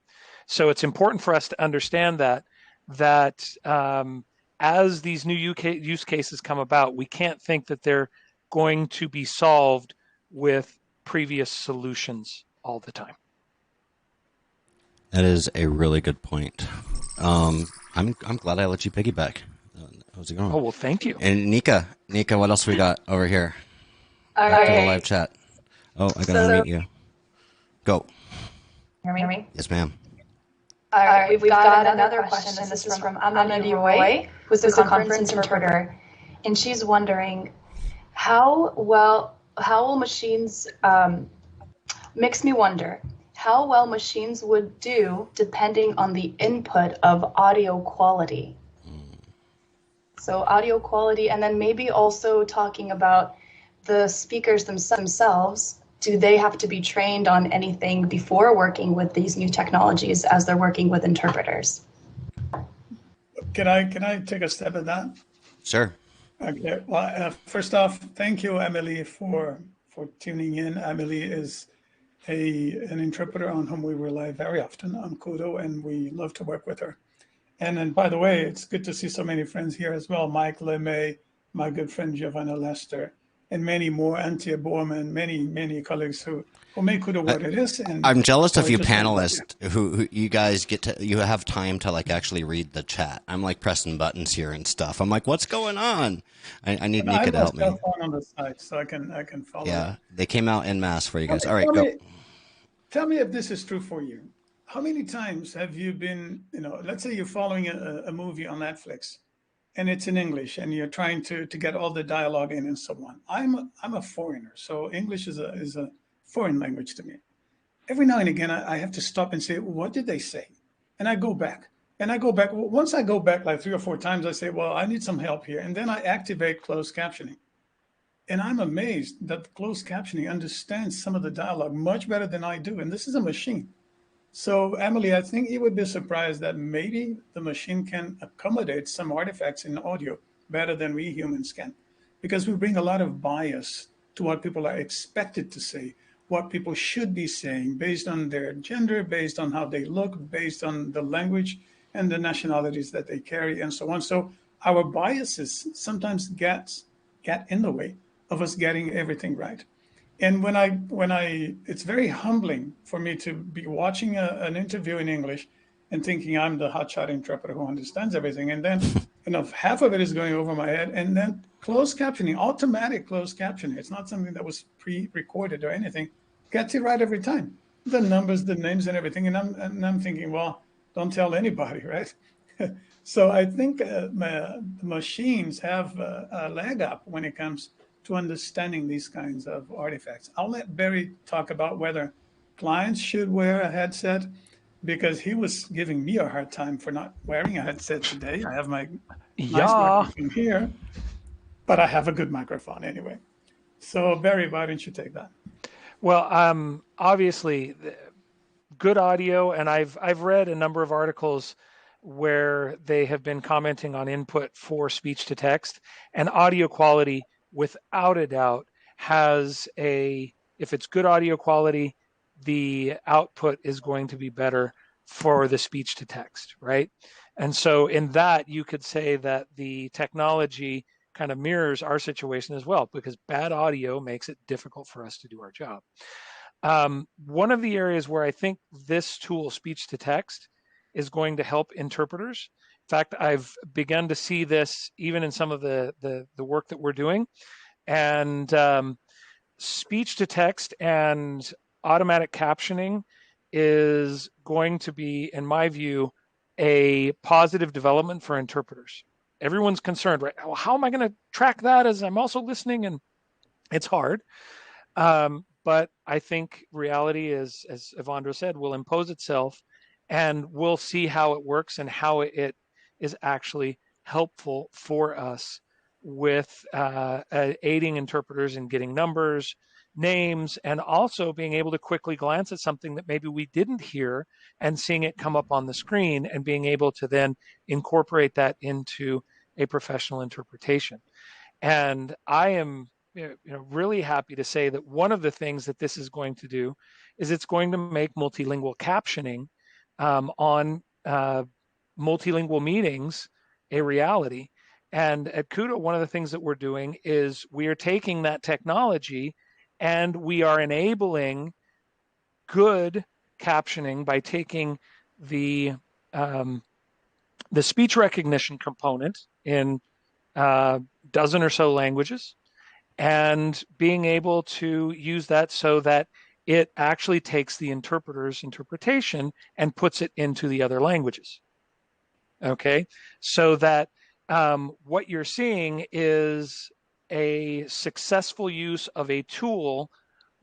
So it's important for us to understand that as these new use cases come about, we can't think that they're going to be solved with previous solutions all the time. That is a really good point. I'm glad I let you piggyback. How's it going? Oh, well, thank you. And Nika, what else we got over here? All Back to the right. live chat. Oh, I gotta unmute you. Go. Hear me? Yes, ma'am. All right, we've got another question. This is from Amélie Roy, who's a conference interpreter, and she's wondering how will machines makes me wonder how well machines would do depending on the input of audio quality. So audio quality, and then maybe also talking about the speakers themselves. Do they have to be trained on anything before working with these new technologies as they're working with interpreters? Can I take a step at that? Sure. Okay. Well, first off, thank you, Emily, for tuning in. Emily is an interpreter on whom we rely very often on KUDO, and we love to work with her. And then, by the way, it's good to see so many friends here as well. Mike LeMay, my good friend Giovanna Lester, and many more, Antia Borman, many colleagues who make KUDO what it is. And I'm jealous of you panelists who you guys you have time to actually read the chat. I'm pressing buttons here and stuff. I'm what's going on? I need Nika to help me. I have my cell phone on the side, so I can follow. Yeah, they came out en masse for you guys. All right, go. Tell me if this is true for you. How many times have you been, let's say you're following a movie on Netflix, and it's in English, and you're trying to get all the dialogue in and so on. I'm a foreigner, so English is a foreign language to me. Every now and again, I have to stop and say, what did they say? And I go back. Once I go back 3 or 4 times, I say, well, I need some help here. And then I activate closed captioning. And I'm amazed that closed captioning understands some of the dialogue much better than I do. And this is a machine. So, Emily, I think you would be surprised that maybe the machine can accommodate some artifacts in audio better than we humans can, because we bring a lot of bias to what people are expected to say, what people should be saying based on their gender, based on how they look, based on the language and the nationalities that they carry, and so on. So our biases sometimes get in the way of us getting everything right. And when I, it's very humbling for me to be watching an interview in English and thinking I'm the hotshot interpreter who understands everything. And then, half of it is going over my head. And then closed captioning, automatic closed captioning. It's not something that was pre-recorded or anything. Gets it right every time. The numbers, the names and everything. And I'm thinking, well, don't tell anybody, right? So I think the machines have a leg up when it comes to understanding these kinds of artifacts. I'll let Barry talk about whether clients should wear a headset, because he was giving me a hard time for not wearing a headset today. I have my nice microphone here, but I have a good microphone anyway. So Barry, why don't you take that? Well, obviously, good audio, and I've read a number of articles where they have been commenting on input for speech to text, and audio quality, without a doubt, if it's good audio quality, the output is going to be better for the speech to text, right? And so in that, you could say that the technology kind of mirrors our situation as well, because bad audio makes it difficult for us to do our job. One of the areas where I think this tool, speech to text, is going to help interpreters. In fact, I've begun to see this even in some of the work that we're doing. And speech to text and automatic captioning is going to be, in my view, a positive development for interpreters. Everyone's concerned, right? Well, how am I going to track that as I'm also listening? And it's hard. But I think reality is, as Ewandro said, will impose itself, and we'll see how it works and how it is actually helpful for us with aiding interpreters in getting numbers, names, and also being able to quickly glance at something that maybe we didn't hear and seeing it come up on the screen and being able to then incorporate that into a professional interpretation. And I am really happy to say that one of the things that this is going to do is it's going to make multilingual captioning on multilingual meetings a reality. And at KUDO, one of the things that we're doing is we are taking that technology and we are enabling good captioning by taking the speech recognition component in a dozen or so languages and being able to use that so that it actually takes the interpreter's interpretation and puts it into the other languages. Okay, so that what you're seeing is a successful use of a tool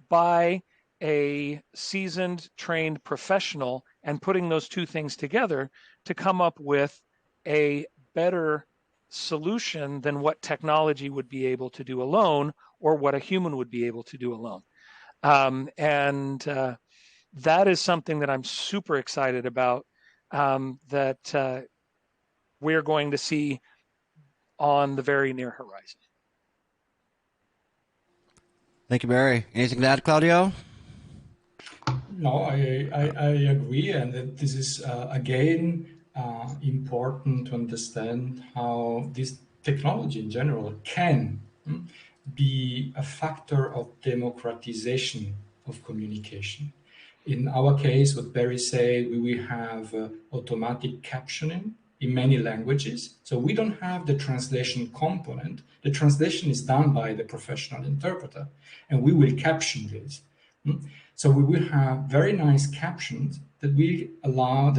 by a seasoned, trained professional and putting those two things together to come up with a better solution than what technology would be able to do alone or what a human would be able to do alone. That is something that I'm super excited about, that we're going to see on the very near horizon. Thank you, Barry. Anything to add, Claudio? No, I agree, and that this is again important to understand how this technology in general can be a factor of democratization of communication. In our case, what Barry said, we will have automatic captioning in many languages. So we don't have the translation component. The translation is done by the professional interpreter, and we will caption this. So we will have very nice captions that will allow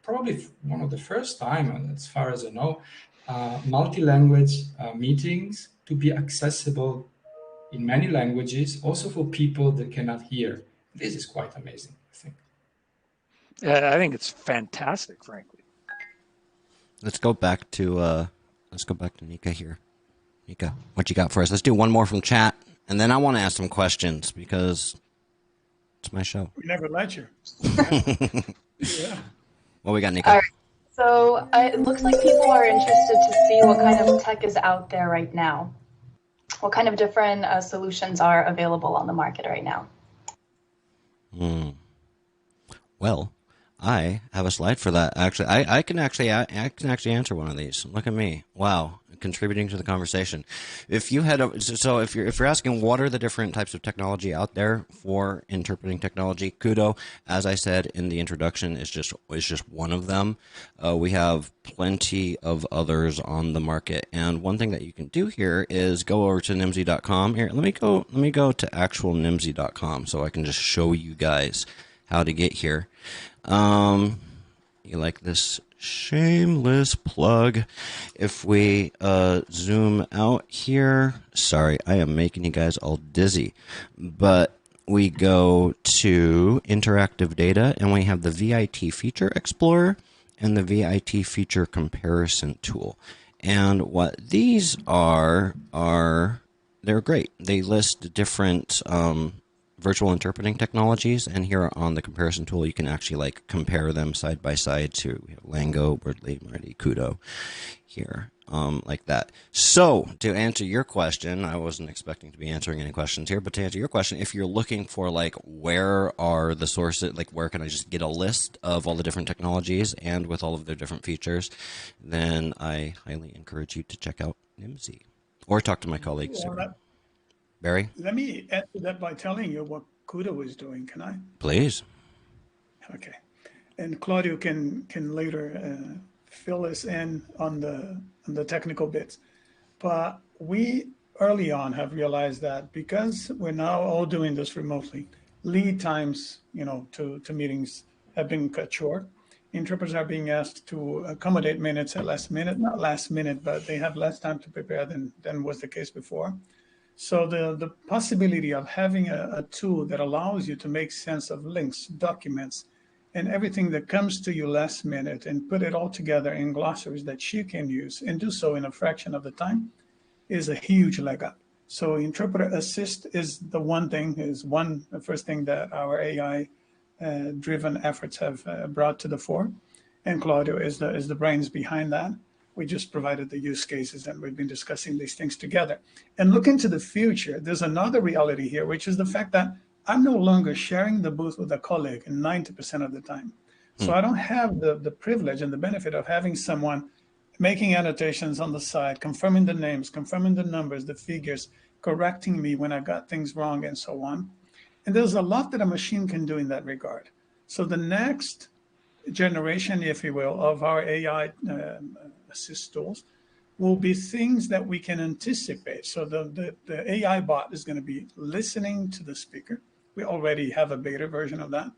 probably one of the first time, as far as I know, multi-language meetings to be accessible in many languages, also for people that cannot hear. This is quite amazing, I think. I think it's fantastic, frankly. Let's go back to Nika here. Nika, what you got for us? Let's do one more from chat, and then I want to ask some questions because it's my show. We never let you. Yeah. What we got, Nika? All right. So it looks like people are interested to see what kind of tech is out there right now. What kind of different solutions are available on the market right now? Well, I have a slide for that. Actually, I can actually answer one of these. Look at me! Wow, contributing to the conversation. If you had if you're asking what are the different types of technology out there for interpreting technology, KUDO, as I said in the introduction, is just one of them. We have plenty of others on the market, and one thing that you can do here is go over to Nimdzi.com. Here, let me go to actual Nimdzi.com so I can just show you guys how to get here. You like this shameless plug? If we zoom out here, sorry, I am making you guys all dizzy, but we go to interactive data, and we have the VIT Feature Explorer and the VIT Feature Comparison Tool. And what these are they're great. They list different virtual interpreting technologies, and here on the comparison tool, you can actually like compare them side by side to Lango, Wordly, Marty, KUDO here, like that. So to answer your question, I wasn't expecting to be answering any questions here, but to answer your question, if you're looking for like where are the sources, like where can I just get a list of all the different technologies and with all of their different features, then I highly encourage you to check out Nimdzi or talk to my colleagues. Barry? Let me add to that by telling you what KUDO is doing, can I? Please. Okay. And Claudio can later fill us in on the technical bits. But we early on have realized that because we're now all doing this remotely, lead times, to meetings have been cut short. Interpreters are being asked to accommodate minutes at last minute, not last minute, but they have less time to prepare than was the case before. So the possibility of having a tool that allows you to make sense of links, documents, and everything that comes to you last minute and put it all together in glossaries that you can use and do so in a fraction of the time is a huge leg up. So Interpreter Assist is the first thing that our AI driven efforts have brought to the fore. And Claudio is the brains behind that. We just provided the use cases and we've been discussing these things together. And looking to the future, there's another reality here, which is the fact that I'm no longer sharing the booth with a colleague 90% of the time. So I don't have the privilege and the benefit of having someone making annotations on the side, confirming the names, confirming the numbers, the figures, correcting me when I got things wrong and so on. And there's a lot that a machine can do in that regard. So the next generation, if you will, of our AI assist tools will be things that we can anticipate. So the AI bot is going to be listening to the speaker. We already have a beta version of that.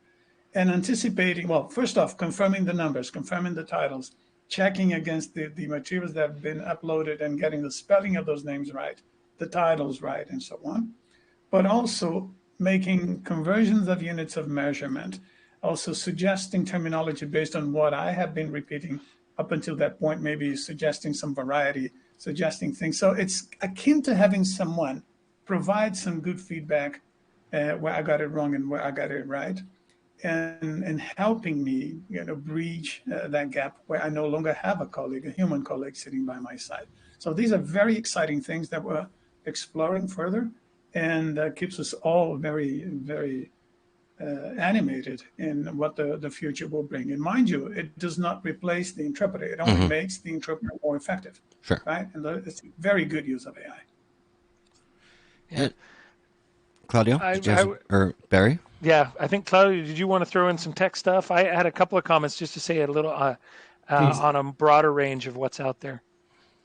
And anticipating, well, first off, confirming the numbers, confirming the titles, checking against the materials that have been uploaded and getting the spelling of those names right, the titles right, and so on. But also making conversions of units of measurement, also suggesting terminology based on what I have been repeating up until that point, maybe suggesting some variety, suggesting things. So it's akin to having someone provide some good feedback where I got it wrong and where I got it right, and helping me, bridge that gap where I no longer have a human colleague sitting by my side. So these are very exciting things that we're exploring further, and that keeps us all very, very animated in what the future will bring. And mind you, it does not replace the interpreter. It only makes the interpreter more effective. Sure. Right? And it's a very good use of AI. Yeah. Claudio? Or Barry? Yeah, I think, Claudio, did you want to throw in some tech stuff? I had a couple of comments just to say a little on a broader range of what's out there.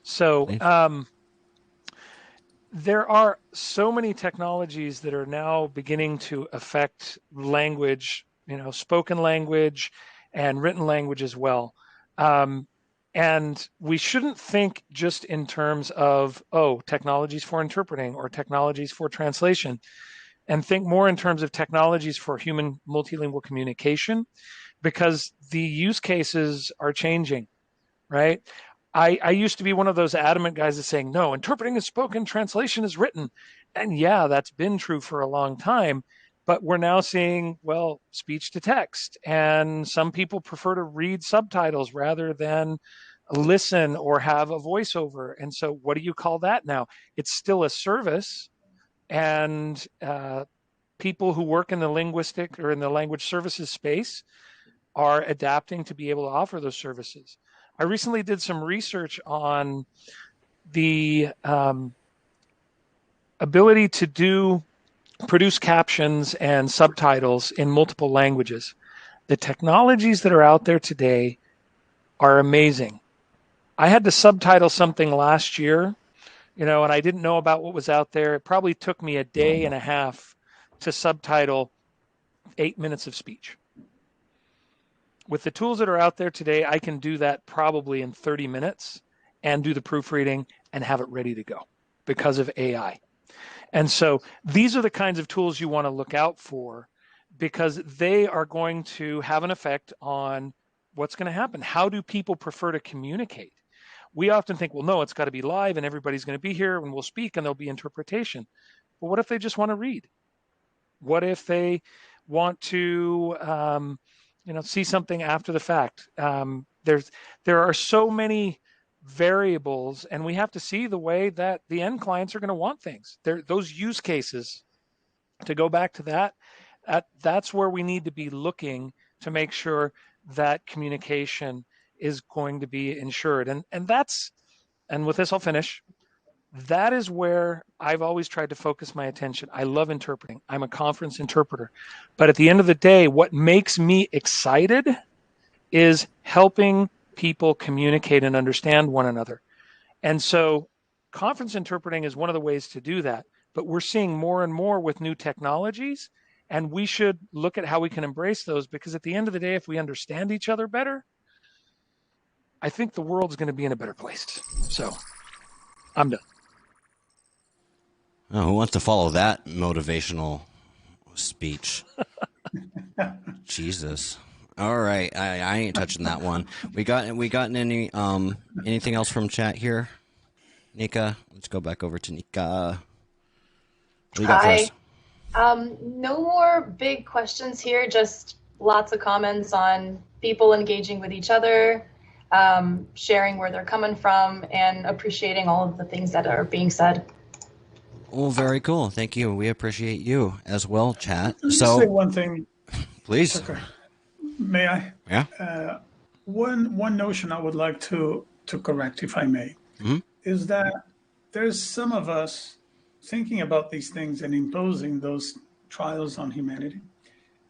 So there are so many technologies that are now beginning to affect language, spoken language and written language as well. And we shouldn't think just in terms of, technologies for interpreting or technologies for translation, and think more in terms of technologies for human multilingual communication, because the use cases are changing, right? I used to be one of those adamant guys that's saying, no, interpreting is spoken, translation is written. And yeah, that's been true for a long time, but we're now seeing, speech to text. And some people prefer to read subtitles rather than listen or have a voiceover. And so what do you call that now? It's still a service. And people who work in the linguistic or in the language services space are adapting to be able to offer those services. I recently did some research on the ability to produce captions and subtitles in multiple languages. The technologies that are out there today are amazing. I had to subtitle something last year, and I didn't know about what was out there. It probably took me a day and a half to subtitle 8 minutes of speech. With the tools that are out there today, I can do that probably in 30 minutes and do the proofreading and have it ready to go because of AI. And so these are the kinds of tools you want to look out for, because they are going to have an effect on what's going to happen. How do people prefer to communicate? We often think, well, no, it's got to be live and everybody's going to be here and we'll speak and there'll be interpretation. But what if they just want to read? What if they want to, see something after the fact? There are so many variables, and we have to see the way that the end clients are going to want things. Those use cases, to go back to that's where we need to be looking to make sure that communication is going to be ensured. And with this I'll finish. That is where I've always tried to focus my attention. I love interpreting. I'm a conference interpreter. But at the end of the day, what makes me excited is helping people communicate and understand one another. And so conference interpreting is one of the ways to do that. But we're seeing more and more with new technologies, and we should look at how we can embrace those, because at the end of the day, if we understand each other better, I think the world's going to be in a better place. So I'm done. Oh, who wants to follow that motivational speech? Jesus. All right, I ain't touching that one. We gotten any anything else from chat here? Nika, let's go back over to Nika. What do you got for us? No more big questions here, just lots of comments on people engaging with each other, sharing where they're coming from, and appreciating all of the things that are being said. Well, very cool. Thank you. We appreciate you as well, chat. Let me say one thing. Please. Okay. May I? Yeah. One notion I would like to correct, if I may, is that there's some of us thinking about these things and imposing those trials on humanity,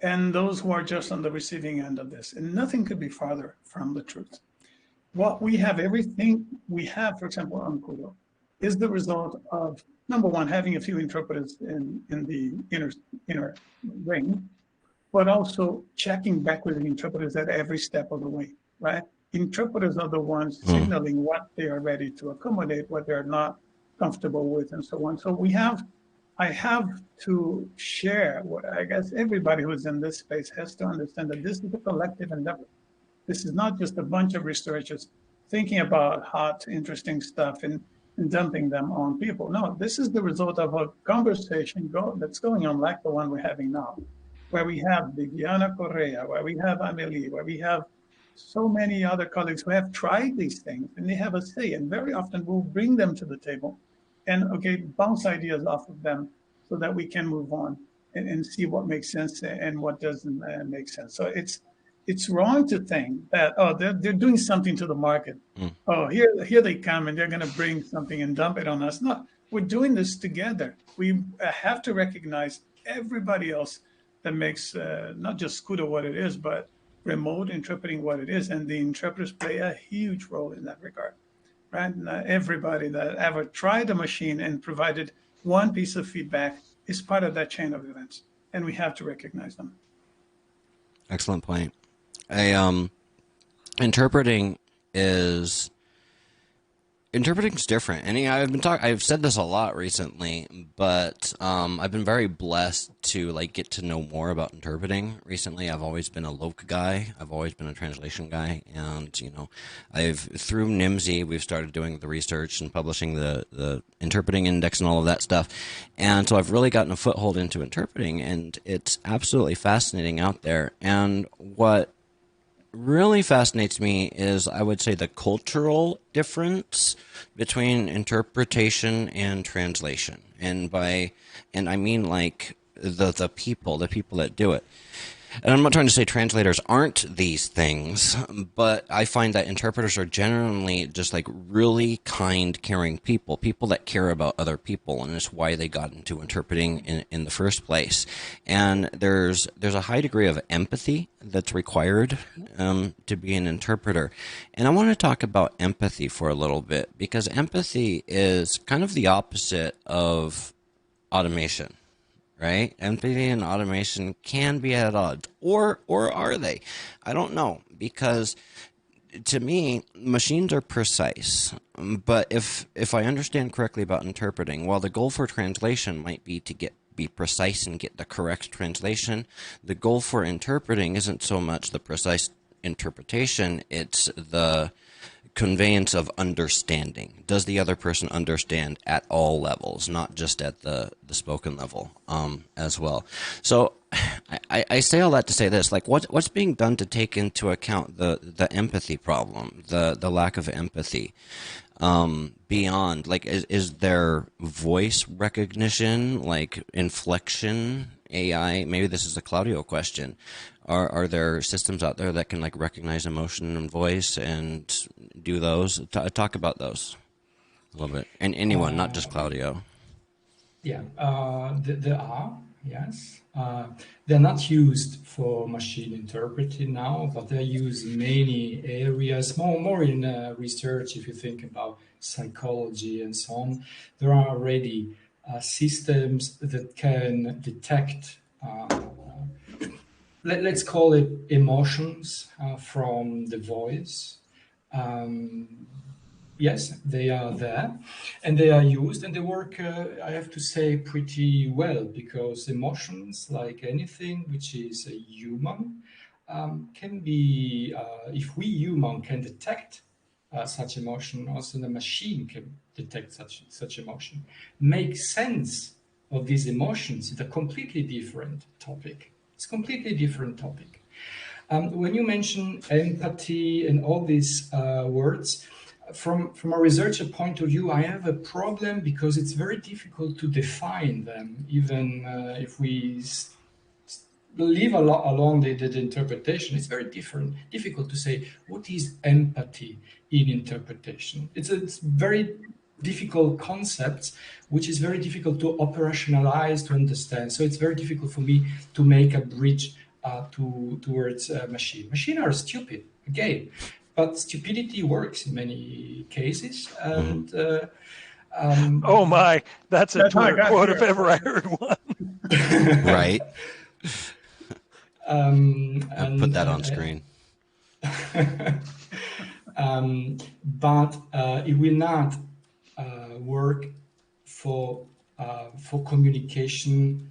and those who are just on the receiving end of this. And nothing could be farther from the truth. What we have, everything we have, for example, on KUDO, is the result of, number one, having a few interpreters in the inner ring, but also checking back with the interpreters at every step of the way, right? Interpreters are the ones signaling what they are ready to accommodate, what they're not comfortable with, and so on. So I have to share what I guess everybody who's in this space has to understand, that this is a collective endeavor. This is not just a bunch of researchers thinking about hot, interesting stuff and dumping them on people. No, this is the result of a conversation that's going on like the one we're having now, where we have Viviana Correa, where we have Amelie, where we have so many other colleagues who have tried these things and they have a say, and very often we'll bring them to the table and bounce ideas off of them so that we can move on and see what makes sense and what doesn't make sense. So it's wrong to think that, they're doing something to the market. Oh, here they come and they're going to bring something and dump it on us. No, we're doing this together. We have to recognize everybody else that makes not just KUDO what it is, but remote interpreting what it is. And the interpreters play a huge role in that regard, right? And everybody that ever tried a machine and provided one piece of feedback is part of that chain of events, and we have to recognize them. Excellent point. Interpreting is different, and I've said this a lot recently, but I've been very blessed to get to know more about interpreting recently. I've always been a loc guy. I've always been a translation guy, and through Nimdzi we've started doing the research and publishing the interpreting index and all of that stuff, and so I've really gotten a foothold into interpreting, and it's absolutely fascinating out there. And what really fascinates me is, I would say, the cultural difference between interpretation and translation, and I mean the people that do it. And I'm not trying to say translators aren't these things, but I find that interpreters are generally just really kind, caring people that care about other people, and it's why they got into interpreting in the first place. And there's a high degree of empathy that's required to be an interpreter. And I want to talk about empathy for a little bit, because empathy is kind of the opposite of automation. Right? Empathy and automation can be at odds, or are they? I don't know, because to me, machines are precise. But if I understand correctly about interpreting, while the goal for translation might be to be precise and get the correct translation, the goal for interpreting isn't so much the precise interpretation, it's the conveyance of understanding. Does the other person understand at all levels, not just at the spoken level as well? So I say all that to say this, like what's being done to take into account the empathy problem, the lack of empathy beyond, like, is there voice recognition, like inflection, AI? Maybe this is a Claudio question. Are there systems out there that can like recognize emotion and voice and do those? Talk about those a little bit. And anyone, not just Claudio. Yeah, there are, yes. They're not used for machine interpreting now, but they're used in many areas, more in research. If you think about psychology and so on, there are already systems that can detect let's call it emotions from the voice. Yes, they are there and they are used and they work, I have to say, pretty well, because emotions, like anything which is a human, can be, if we human can detect such emotion, also the machine can detect such emotion. Make sense of these emotions is a completely different topic. It's a completely different topic. When you mention empathy and all these words, from a researcher point of view, I have a problem because it's very difficult to define them, even if we leave along the interpretation. It's very difficult to say what is empathy in interpretation. It's very difficult concepts, which is very difficult to operationalize, to understand. So it's very difficult for me to make a bridge towards machine. Machine are stupid, again, but stupidity works in many cases. And oh my, that's a Twitter quote if ever I heard one. Right. I'll put that on screen. But it will not work for communication.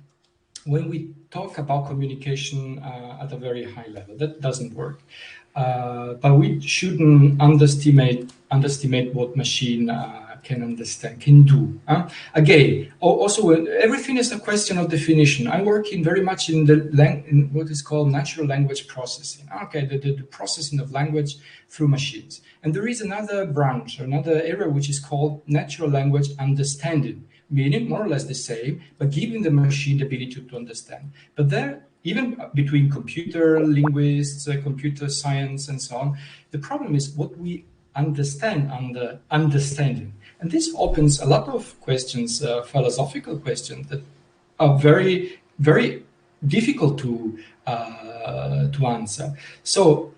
When we talk about communication at a very high level, that doesn't work. But we shouldn't underestimate what machine can understand, can do. Again, also everything is a question of definition. I'm working very much in in what is called natural language processing. Okay, the processing of language through machines. And there is another branch, another area which is called natural language understanding, meaning more or less the same, but giving the machine the ability to understand. But there, even between computer linguists, computer science, and so on, the problem is what we understand under understanding. And this opens a lot of questions, philosophical questions, that are very, very difficult to answer. So,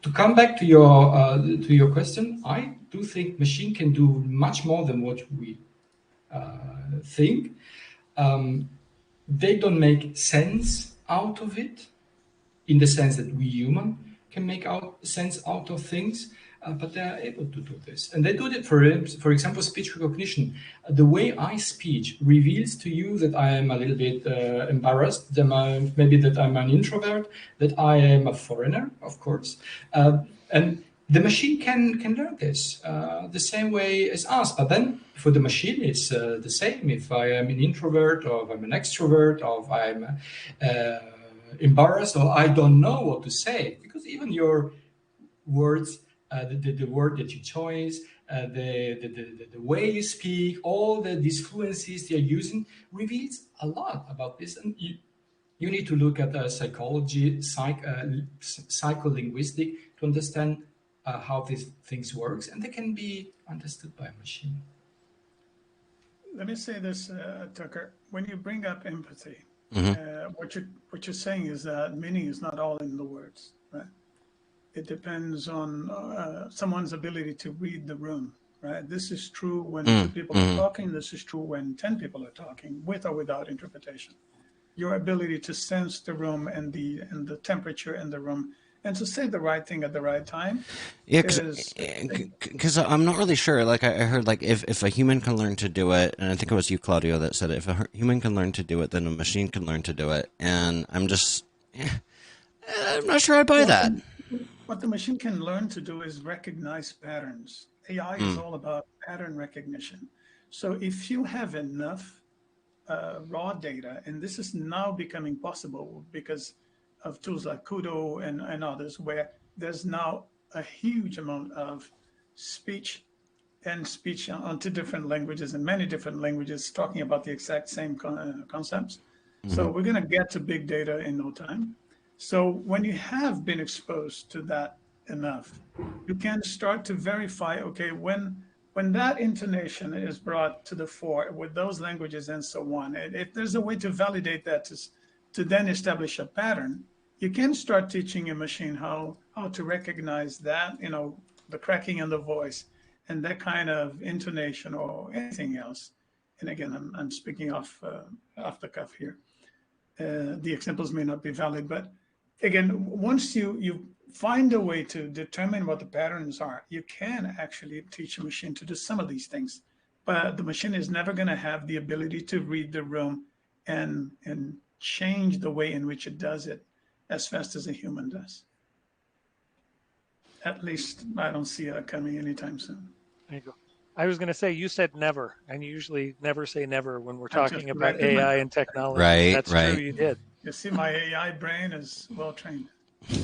to come back to your question, I do think machine can do much more than what we think. They don't make sense out of it, in the sense that we human can make sense out of things, but they are able to do this. And they do it, for example, speech recognition. The way I speak reveals to you that I am a little bit embarrassed, maybe that I'm an introvert, that I am a foreigner, of course. And the machine can learn this the same way as us. But then for the machine, it's the same. If I am an introvert, or if I'm an extrovert, or if I'm embarrassed, or I don't know what to say, because even your words, the word that you choose, the way you speak, all these fluencies you're using reveals a lot about this. And you need to look at psychology, psycholinguistic to understand how these things works, and they can be understood by a machine. Let me say this, Tucker. When you bring up empathy, what you're saying is that meaning is not all in the words, right? It depends on someone's ability to read the room, right? This is true when 2 people are talking. This is true when 10 people are talking, with or without interpretation. Your ability to sense the room and the temperature in the room and to say the right thing at the right time. Yeah, because I'm not really sure. Like I heard, like if a human can learn to do it, and I think it was you, Claudio, that said it. If a human can learn to do it, then a machine can learn to do it. And I'm just, I'm not sure I buy that. What the machine can learn to do is recognize patterns. AI is all about pattern recognition. So if you have enough raw data, and this is now becoming possible because of tools like KUDO and others, where there's now a huge amount of speech onto different languages and many different languages talking about the exact same concepts. So we're going to get to big data in no time. So when you have been exposed to that enough, you can start to verify, okay, when that intonation is brought to the fore with those languages and so on, and if there's a way to validate that to then establish a pattern, you can start teaching a machine how to recognize that, you know, the cracking in the voice and that kind of intonation or anything else. And again, I'm speaking off the cuff here. The examples may not be valid, but again, once you find a way to determine what the patterns are, you can actually teach a machine to do some of these things. But the machine is never going to have the ability to read the room and change the way in which it does it as fast as a human does. At least I don't see that coming anytime soon. There you go. I was going to say, you said never, and you usually never say never when we're talking about AI and technology. Right, That's right. true, you did. You see, my AI brain is well trained.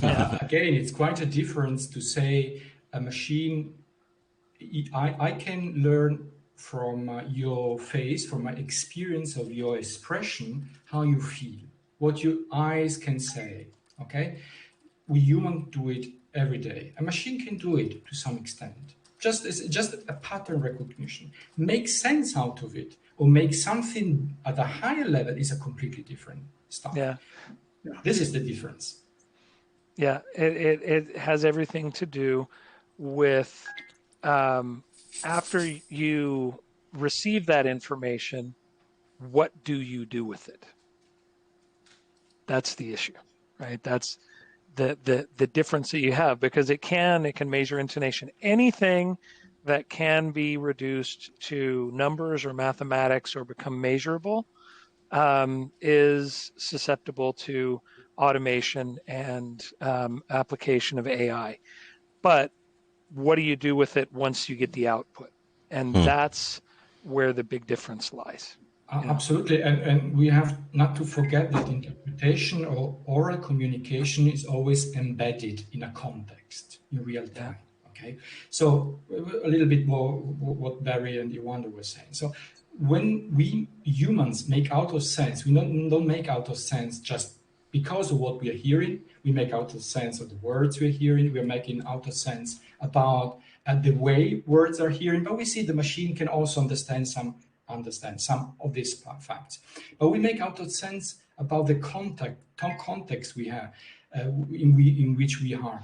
Again, it's quite a difference to say a machine, I can learn from your face, from my experience of your expression, how you feel, what your eyes can say, okay? We humans do it every day. A machine can do it to some extent. Just a pattern recognition. Make sense out of it or make something at a higher level is a completely different stuff. Yeah. This is the difference. Yeah, it has everything to do with after you receive that information, what do you do with it? That's the issue, right? That's the difference that you have, because it can measure intonation. Anything that can be reduced to numbers or mathematics or become measurable is susceptible to automation and application of AI. But what do you do with it once you get the output? And that's where the big difference lies. Absolutely. And we have not to forget that interpretation or oral communication is always embedded in a context in real time. Okay. So a little bit more what Barry and Ewandro were saying. So when we humans make out of sense, we don't make out of sense just because of what we are hearing. We make out of sense of the words we're hearing. We're making out of sense about the way words are hearing. But we see the machine can also understand some of these facts. But we make out of sense about the context we have in which we are.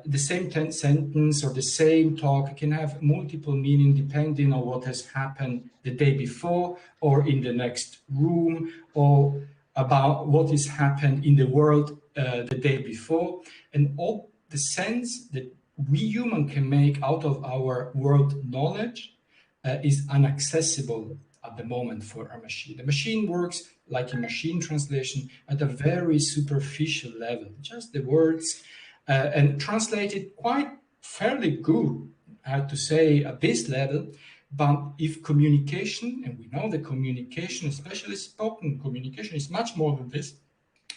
The same sentence or the same talk can have multiple meaning depending on what has happened the day before or in the next room, or about what has happened in the world the day before. And all the sense that we human can make out of our world knowledge is inaccessible at the moment for a machine. The machine works like a machine translation at a very superficial level, just the words, and translated quite fairly good, I have to say, at this level. But if communication, and we know the communication, especially spoken communication, is much more than this,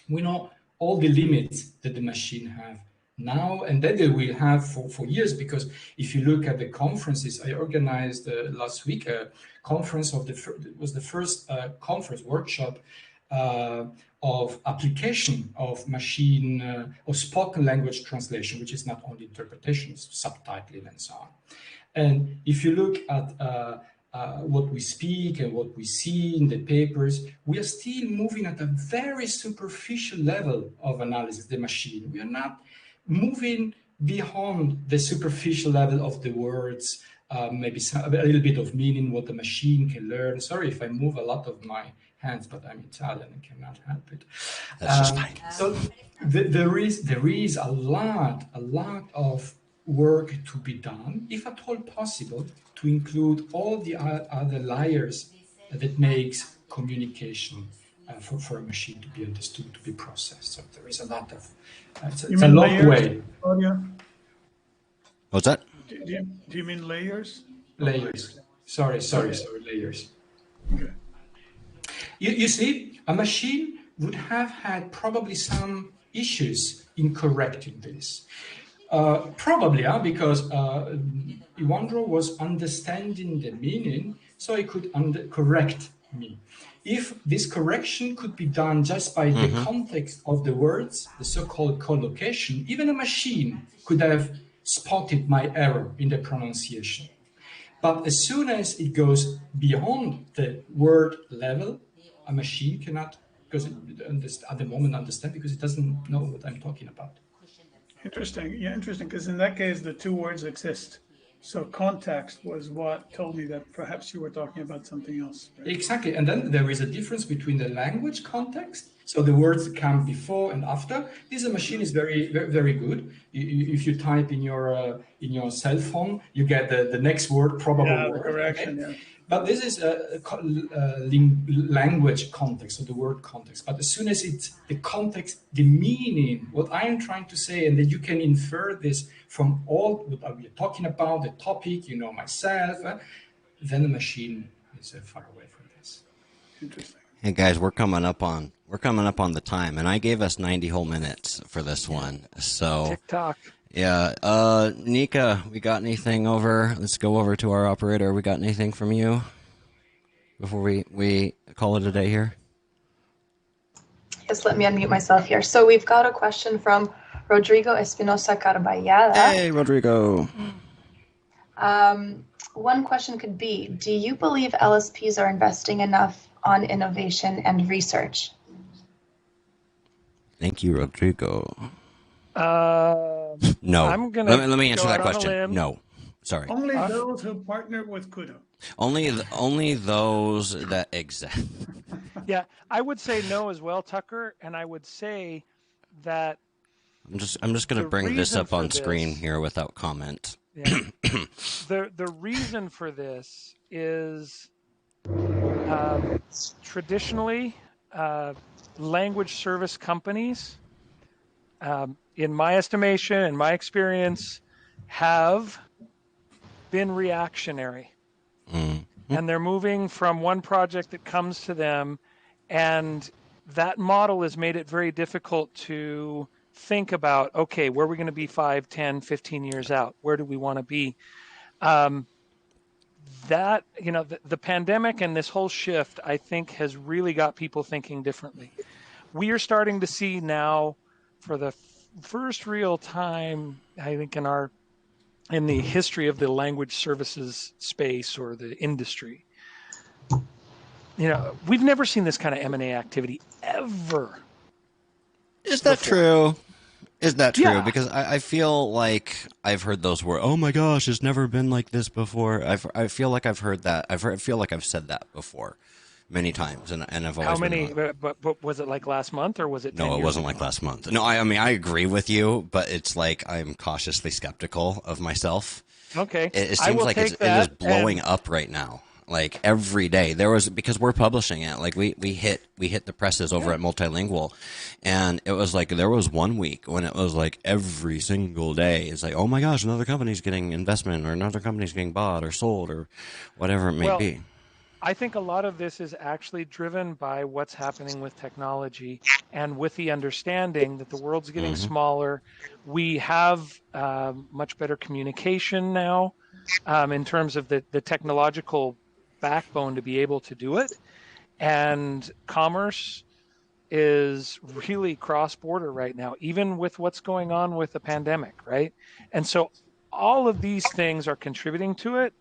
we know all the limits that the machine have now and that they will have for years. Because if you look at the conferences, I organized last week a conference was the first conference workshop of application of machine or spoken language translation, which is not only interpretation, it's subtitling and so on. And if you look at what we speak and what we see in the papers, we are still moving at a very superficial level of analysis, the machine. We are not moving beyond the superficial level of the words, maybe a little bit of meaning, what the machine can learn. Sorry if I move a lot of my hands, but I'm Italian and cannot help it. That's just fine. So there is a lot of work to be done, if at all possible, to include all the other layers that makes communication for a machine to be understood, to be processed. So there is a lot of, it's a long way. Claudia? What's that? Do you mean layers? Layers. Sorry, layers. Okay. You see, a machine would have had probably some issues in correcting this. Probably because Ewandro was understanding the meaning, so he could correct me. If this correction could be done just by the context of the words, the so-called collocation, even a machine could have spotted my error in the pronunciation. But as soon as it goes beyond the word level, a machine cannot, because at the moment, understand, because it doesn't know what I'm talking about. Interesting. Yeah, interesting. Because in that case, the two words exist. So context was what told me that perhaps you were talking about something else. Right? Exactly. And then there is a difference between the language context. So the words come before and after. This machine is very, very, very good. If you type in your cell phone, you get the next word, probable word. The correction, okay? yeah. But this is a language context, so the word context. But as soon as it's the context, the meaning, what I am trying to say, and that you can infer this from all what we are talking about, the topic, myself, then the machine is far away from this. Interesting. Hey guys, we're coming up on the time, and I gave us 90 whole minutes for this one. So TikTok. Yeah, Nika, we got anything over? Let's go over to our operator. We got anything from you before we call it a day here? Yes, let me unmute myself here. So we've got a question from Rodrigo Espinosa Carballada. Hey, Rodrigo. One question could be, do you believe LSPs are investing enough on innovation and research? Thank you, Rodrigo. No. Let me answer that question. No. Sorry. Only those who partner with KUDO. Only those that exist. Yeah, I would say no as well, Tucker, and I would say that I'm just going to bring this up on screen here without comment. Yeah. The reason for this is traditionally language service companies, in my estimation and my experience, have been reactionary. Mm-hmm. And they're moving from one project that comes to them, and that model has made it very difficult to think about, okay, where are we going to be 5, 10, 15 years out? Where do we want to be? The pandemic and this whole shift, I think, has really got people thinking differently. We are starting to see now, for the first real time, I think, in the history of the language services space or the industry, we've never seen this kind of M&A activity ever. Is that true? Is that true? Yeah. Because I feel like I've heard those words. Oh my gosh, it's never been like this before. I feel like I've heard that. I feel like I've said that before many times, and I've always. How many? But was it like last month, or was it? No, it wasn't like last month. No, I mean I agree with you, but it's like I'm cautiously skeptical of myself. Okay. It seems like it is blowing up right now. Like every day because we're publishing it. Like we hit the presses over at Multilingual, and it was like there was 1 week when it was like every single day it's like, oh my gosh, another company's getting investment, or another company's getting bought or sold, or whatever it may be. I think a lot of this is actually driven by what's happening with technology and with the understanding that the world's getting smaller. We have much better communication now in terms of the technological backbone to be able to do it. And commerce is really cross-border right now, even with what's going on with the pandemic, right? And so all of these things are contributing to it.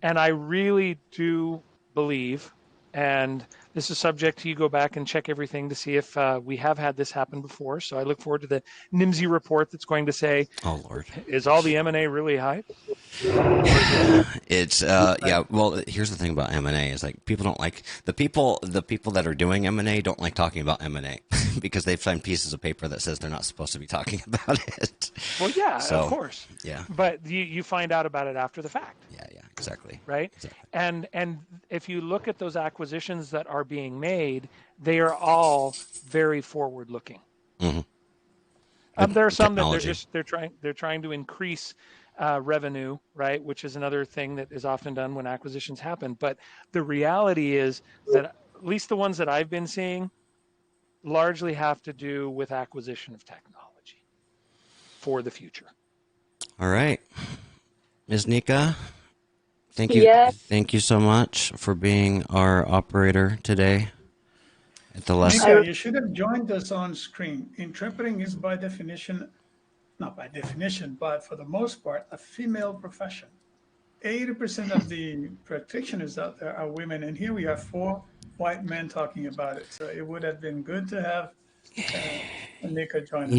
And I really do believe, and This is subject to you go back and check everything to see if we have had this happen before. So I look forward to the Nimdzi report that's going to say, oh Lord, is all the M&A really hype? It's yeah. Well, here's the thing about M&A is like people don't like the people that are doing M&A don't like talking about M&A because they've signed pieces of paper that says they're not supposed to be talking about it. Well, yeah, So, of course. yeah. But you find out about it after the fact. Yeah, exactly. Right? Exactly. And if you look at those acquisitions that are being made, they are all very forward looking. Mm-hmm. There are some technology. that they're trying to increase revenue, right? Which is another thing that is often done when acquisitions happen. But the reality is that at least the ones that I've been seeing largely have to do with acquisition of technology for the future. All right, Ms. Nika, thank you. Yes. Thank you so much for being our operator today. At the last. Nika, you should have joined us on screen. Interpreting is by definition, not by definition, but for the most part, a female profession. 80% of the practitioners out there are women, and here we have 4 white men talking about it. So it would have been good to have Nika join us.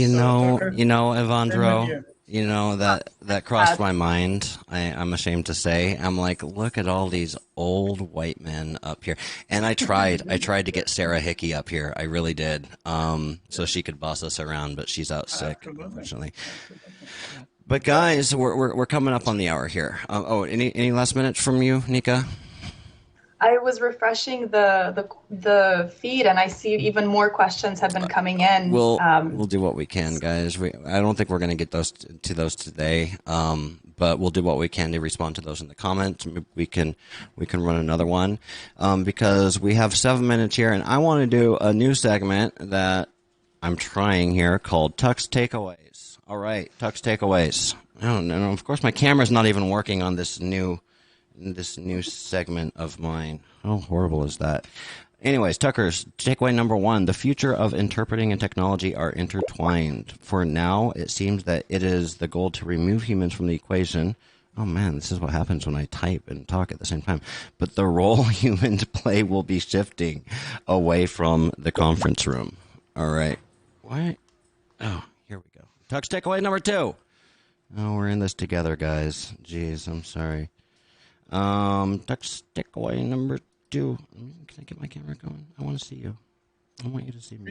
Ewandro, that crossed my mind. I'm ashamed to say. I'm like, look at all these old white men up here. And I tried to get Sarah Hickey up here. I really did. So she could boss us around, but she's out sick, unfortunately. But guys, we're coming up on the hour here. Any last minutes from you, Nika? I was refreshing the feed, and I see even more questions have been coming in. We'll do what we can, guys. I don't think we're going to get those today, but we'll do what we can to respond to those in the comments. We can run another one because we have 7 minutes here, and I want to do a new segment that I'm trying here called Tux Takeaways. All right, Tux Takeaways. And of course, my camera's not even working on this new segment of mine. How horrible is that? Anyways, Tuckers, takeaway number 1, the future of interpreting and technology are intertwined. For now, it seems that it is the goal to remove humans from the equation. Oh man, this is what happens when I type and talk at the same time. But the role humans play will be shifting away from the conference room. All right. What? Oh, here we go. Tux takeaway number 2. Oh, we're in this together, guys. Jeez, I'm sorry. Tux takeaway number 2. Can I get my camera going? I want to see you. I want you to see me.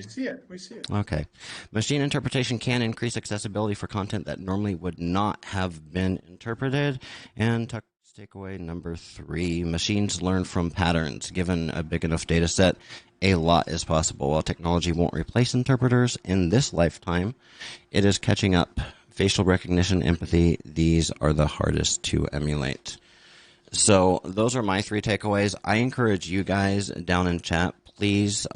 We see it. Okay. Machine interpretation can increase accessibility for content that normally would not have been interpreted. And Tux takeaway number 3. Machines learn from patterns. Given a big enough data set, a lot is possible. While technology won't replace interpreters in this lifetime, it is catching up. Facial recognition, empathy, these are the hardest to emulate. So those are my 3 takeaways. I encourage you guys down in chat, please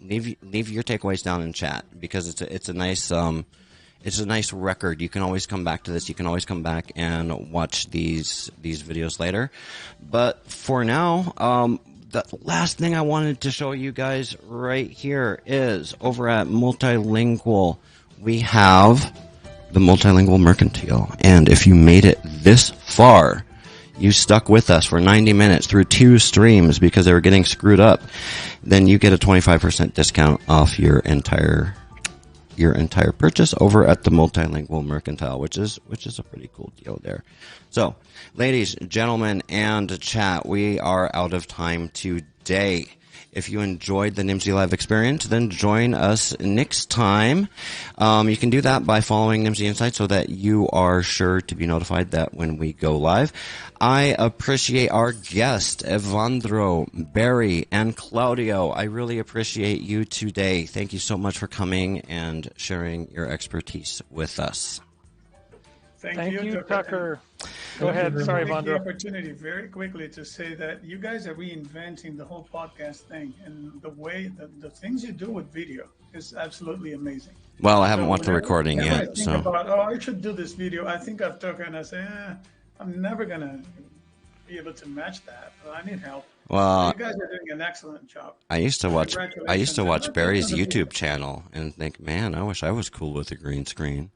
leave your takeaways down in chat because it's a nice record. You can always come back to this. You can always come back and watch these videos later. But for now, the last thing I wanted to show you guys right here is over at Multilingual, we have the Multilingual Mercantile. And if you made it this far, you stuck with us for 90 minutes through 2 streams because they were getting screwed up, then you get a 25% discount off your entire purchase over at the Multilingual Mercantile, which is a pretty cool deal there. So, ladies, gentlemen, and chat, we are out of time today. If you enjoyed the Nimdzi Live experience, then join us next time. You can do that by following Nimdzi Insight so that you are sure to be notified that when we go live. I appreciate our guests, Ewandro, Barry, and Claudio. I really appreciate you today. Thank you so much for coming and sharing your expertise with us. Thank you, Tucker. Go ahead. Sorry, Ewandro. The opportunity very quickly to say that you guys are reinventing the whole podcast thing, and the way the things you do with video is absolutely amazing. Well, I haven't watched the recording yet. I think about, I should do this video. I think of Tucker and I say, I'm never gonna be able to match that. But I need help. Well, you guys are doing an excellent job. I used to watch Barry's YouTube channel and think, man, I wish I was cool with a green screen.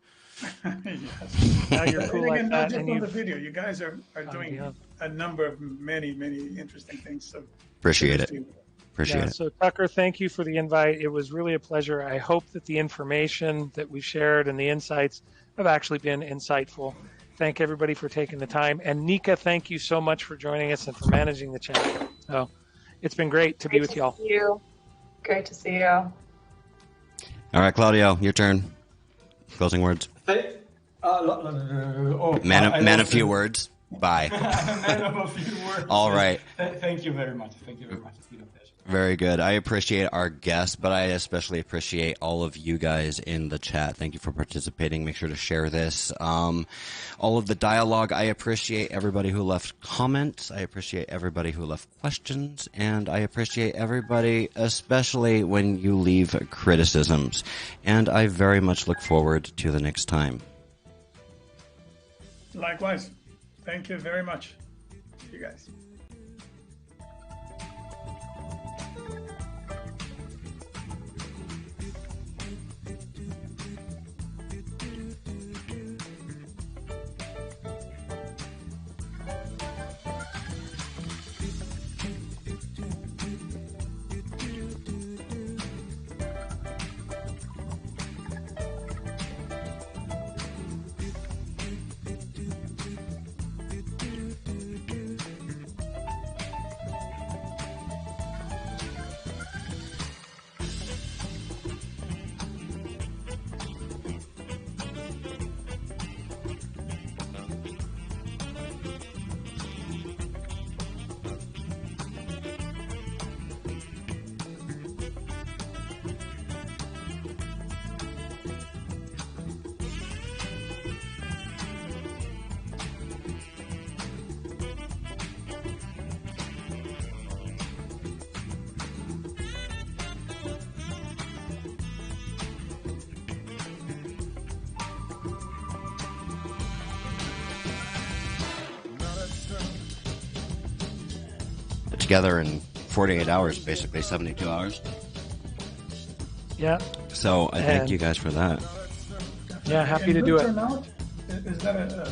Yes. Now you're cool like not that, just and on the video. You guys are doing a number of many interesting things. So appreciate it. Appreciate it. So Tucker, thank you for the invite. It was really a pleasure. I hope that the information that we've shared and the insights have actually been insightful. Thank everybody for taking the time. And Nika, thank you so much for joining us and for managing the chat. So it's been great to be with y'all. Great to see you. All right, Claudio, your turn. Closing words. Man a few words. Bye. Man of a few words. All right. Thank you very much. Thank you very much. It's been a pleasure. Very good. I appreciate our guests, but I especially appreciate all of you guys in the chat. Thank you for participating. Make sure to share this. All of the dialogue. I appreciate everybody who left comments. I appreciate everybody who left questions. And I appreciate everybody, especially when you leave criticisms. And I very much look forward to the next time. Likewise. Thank you very much. See you guys. Together in 48 hours, basically 72 hours. Yeah. So I thank you guys for that. Yeah, happy to do it. Is that a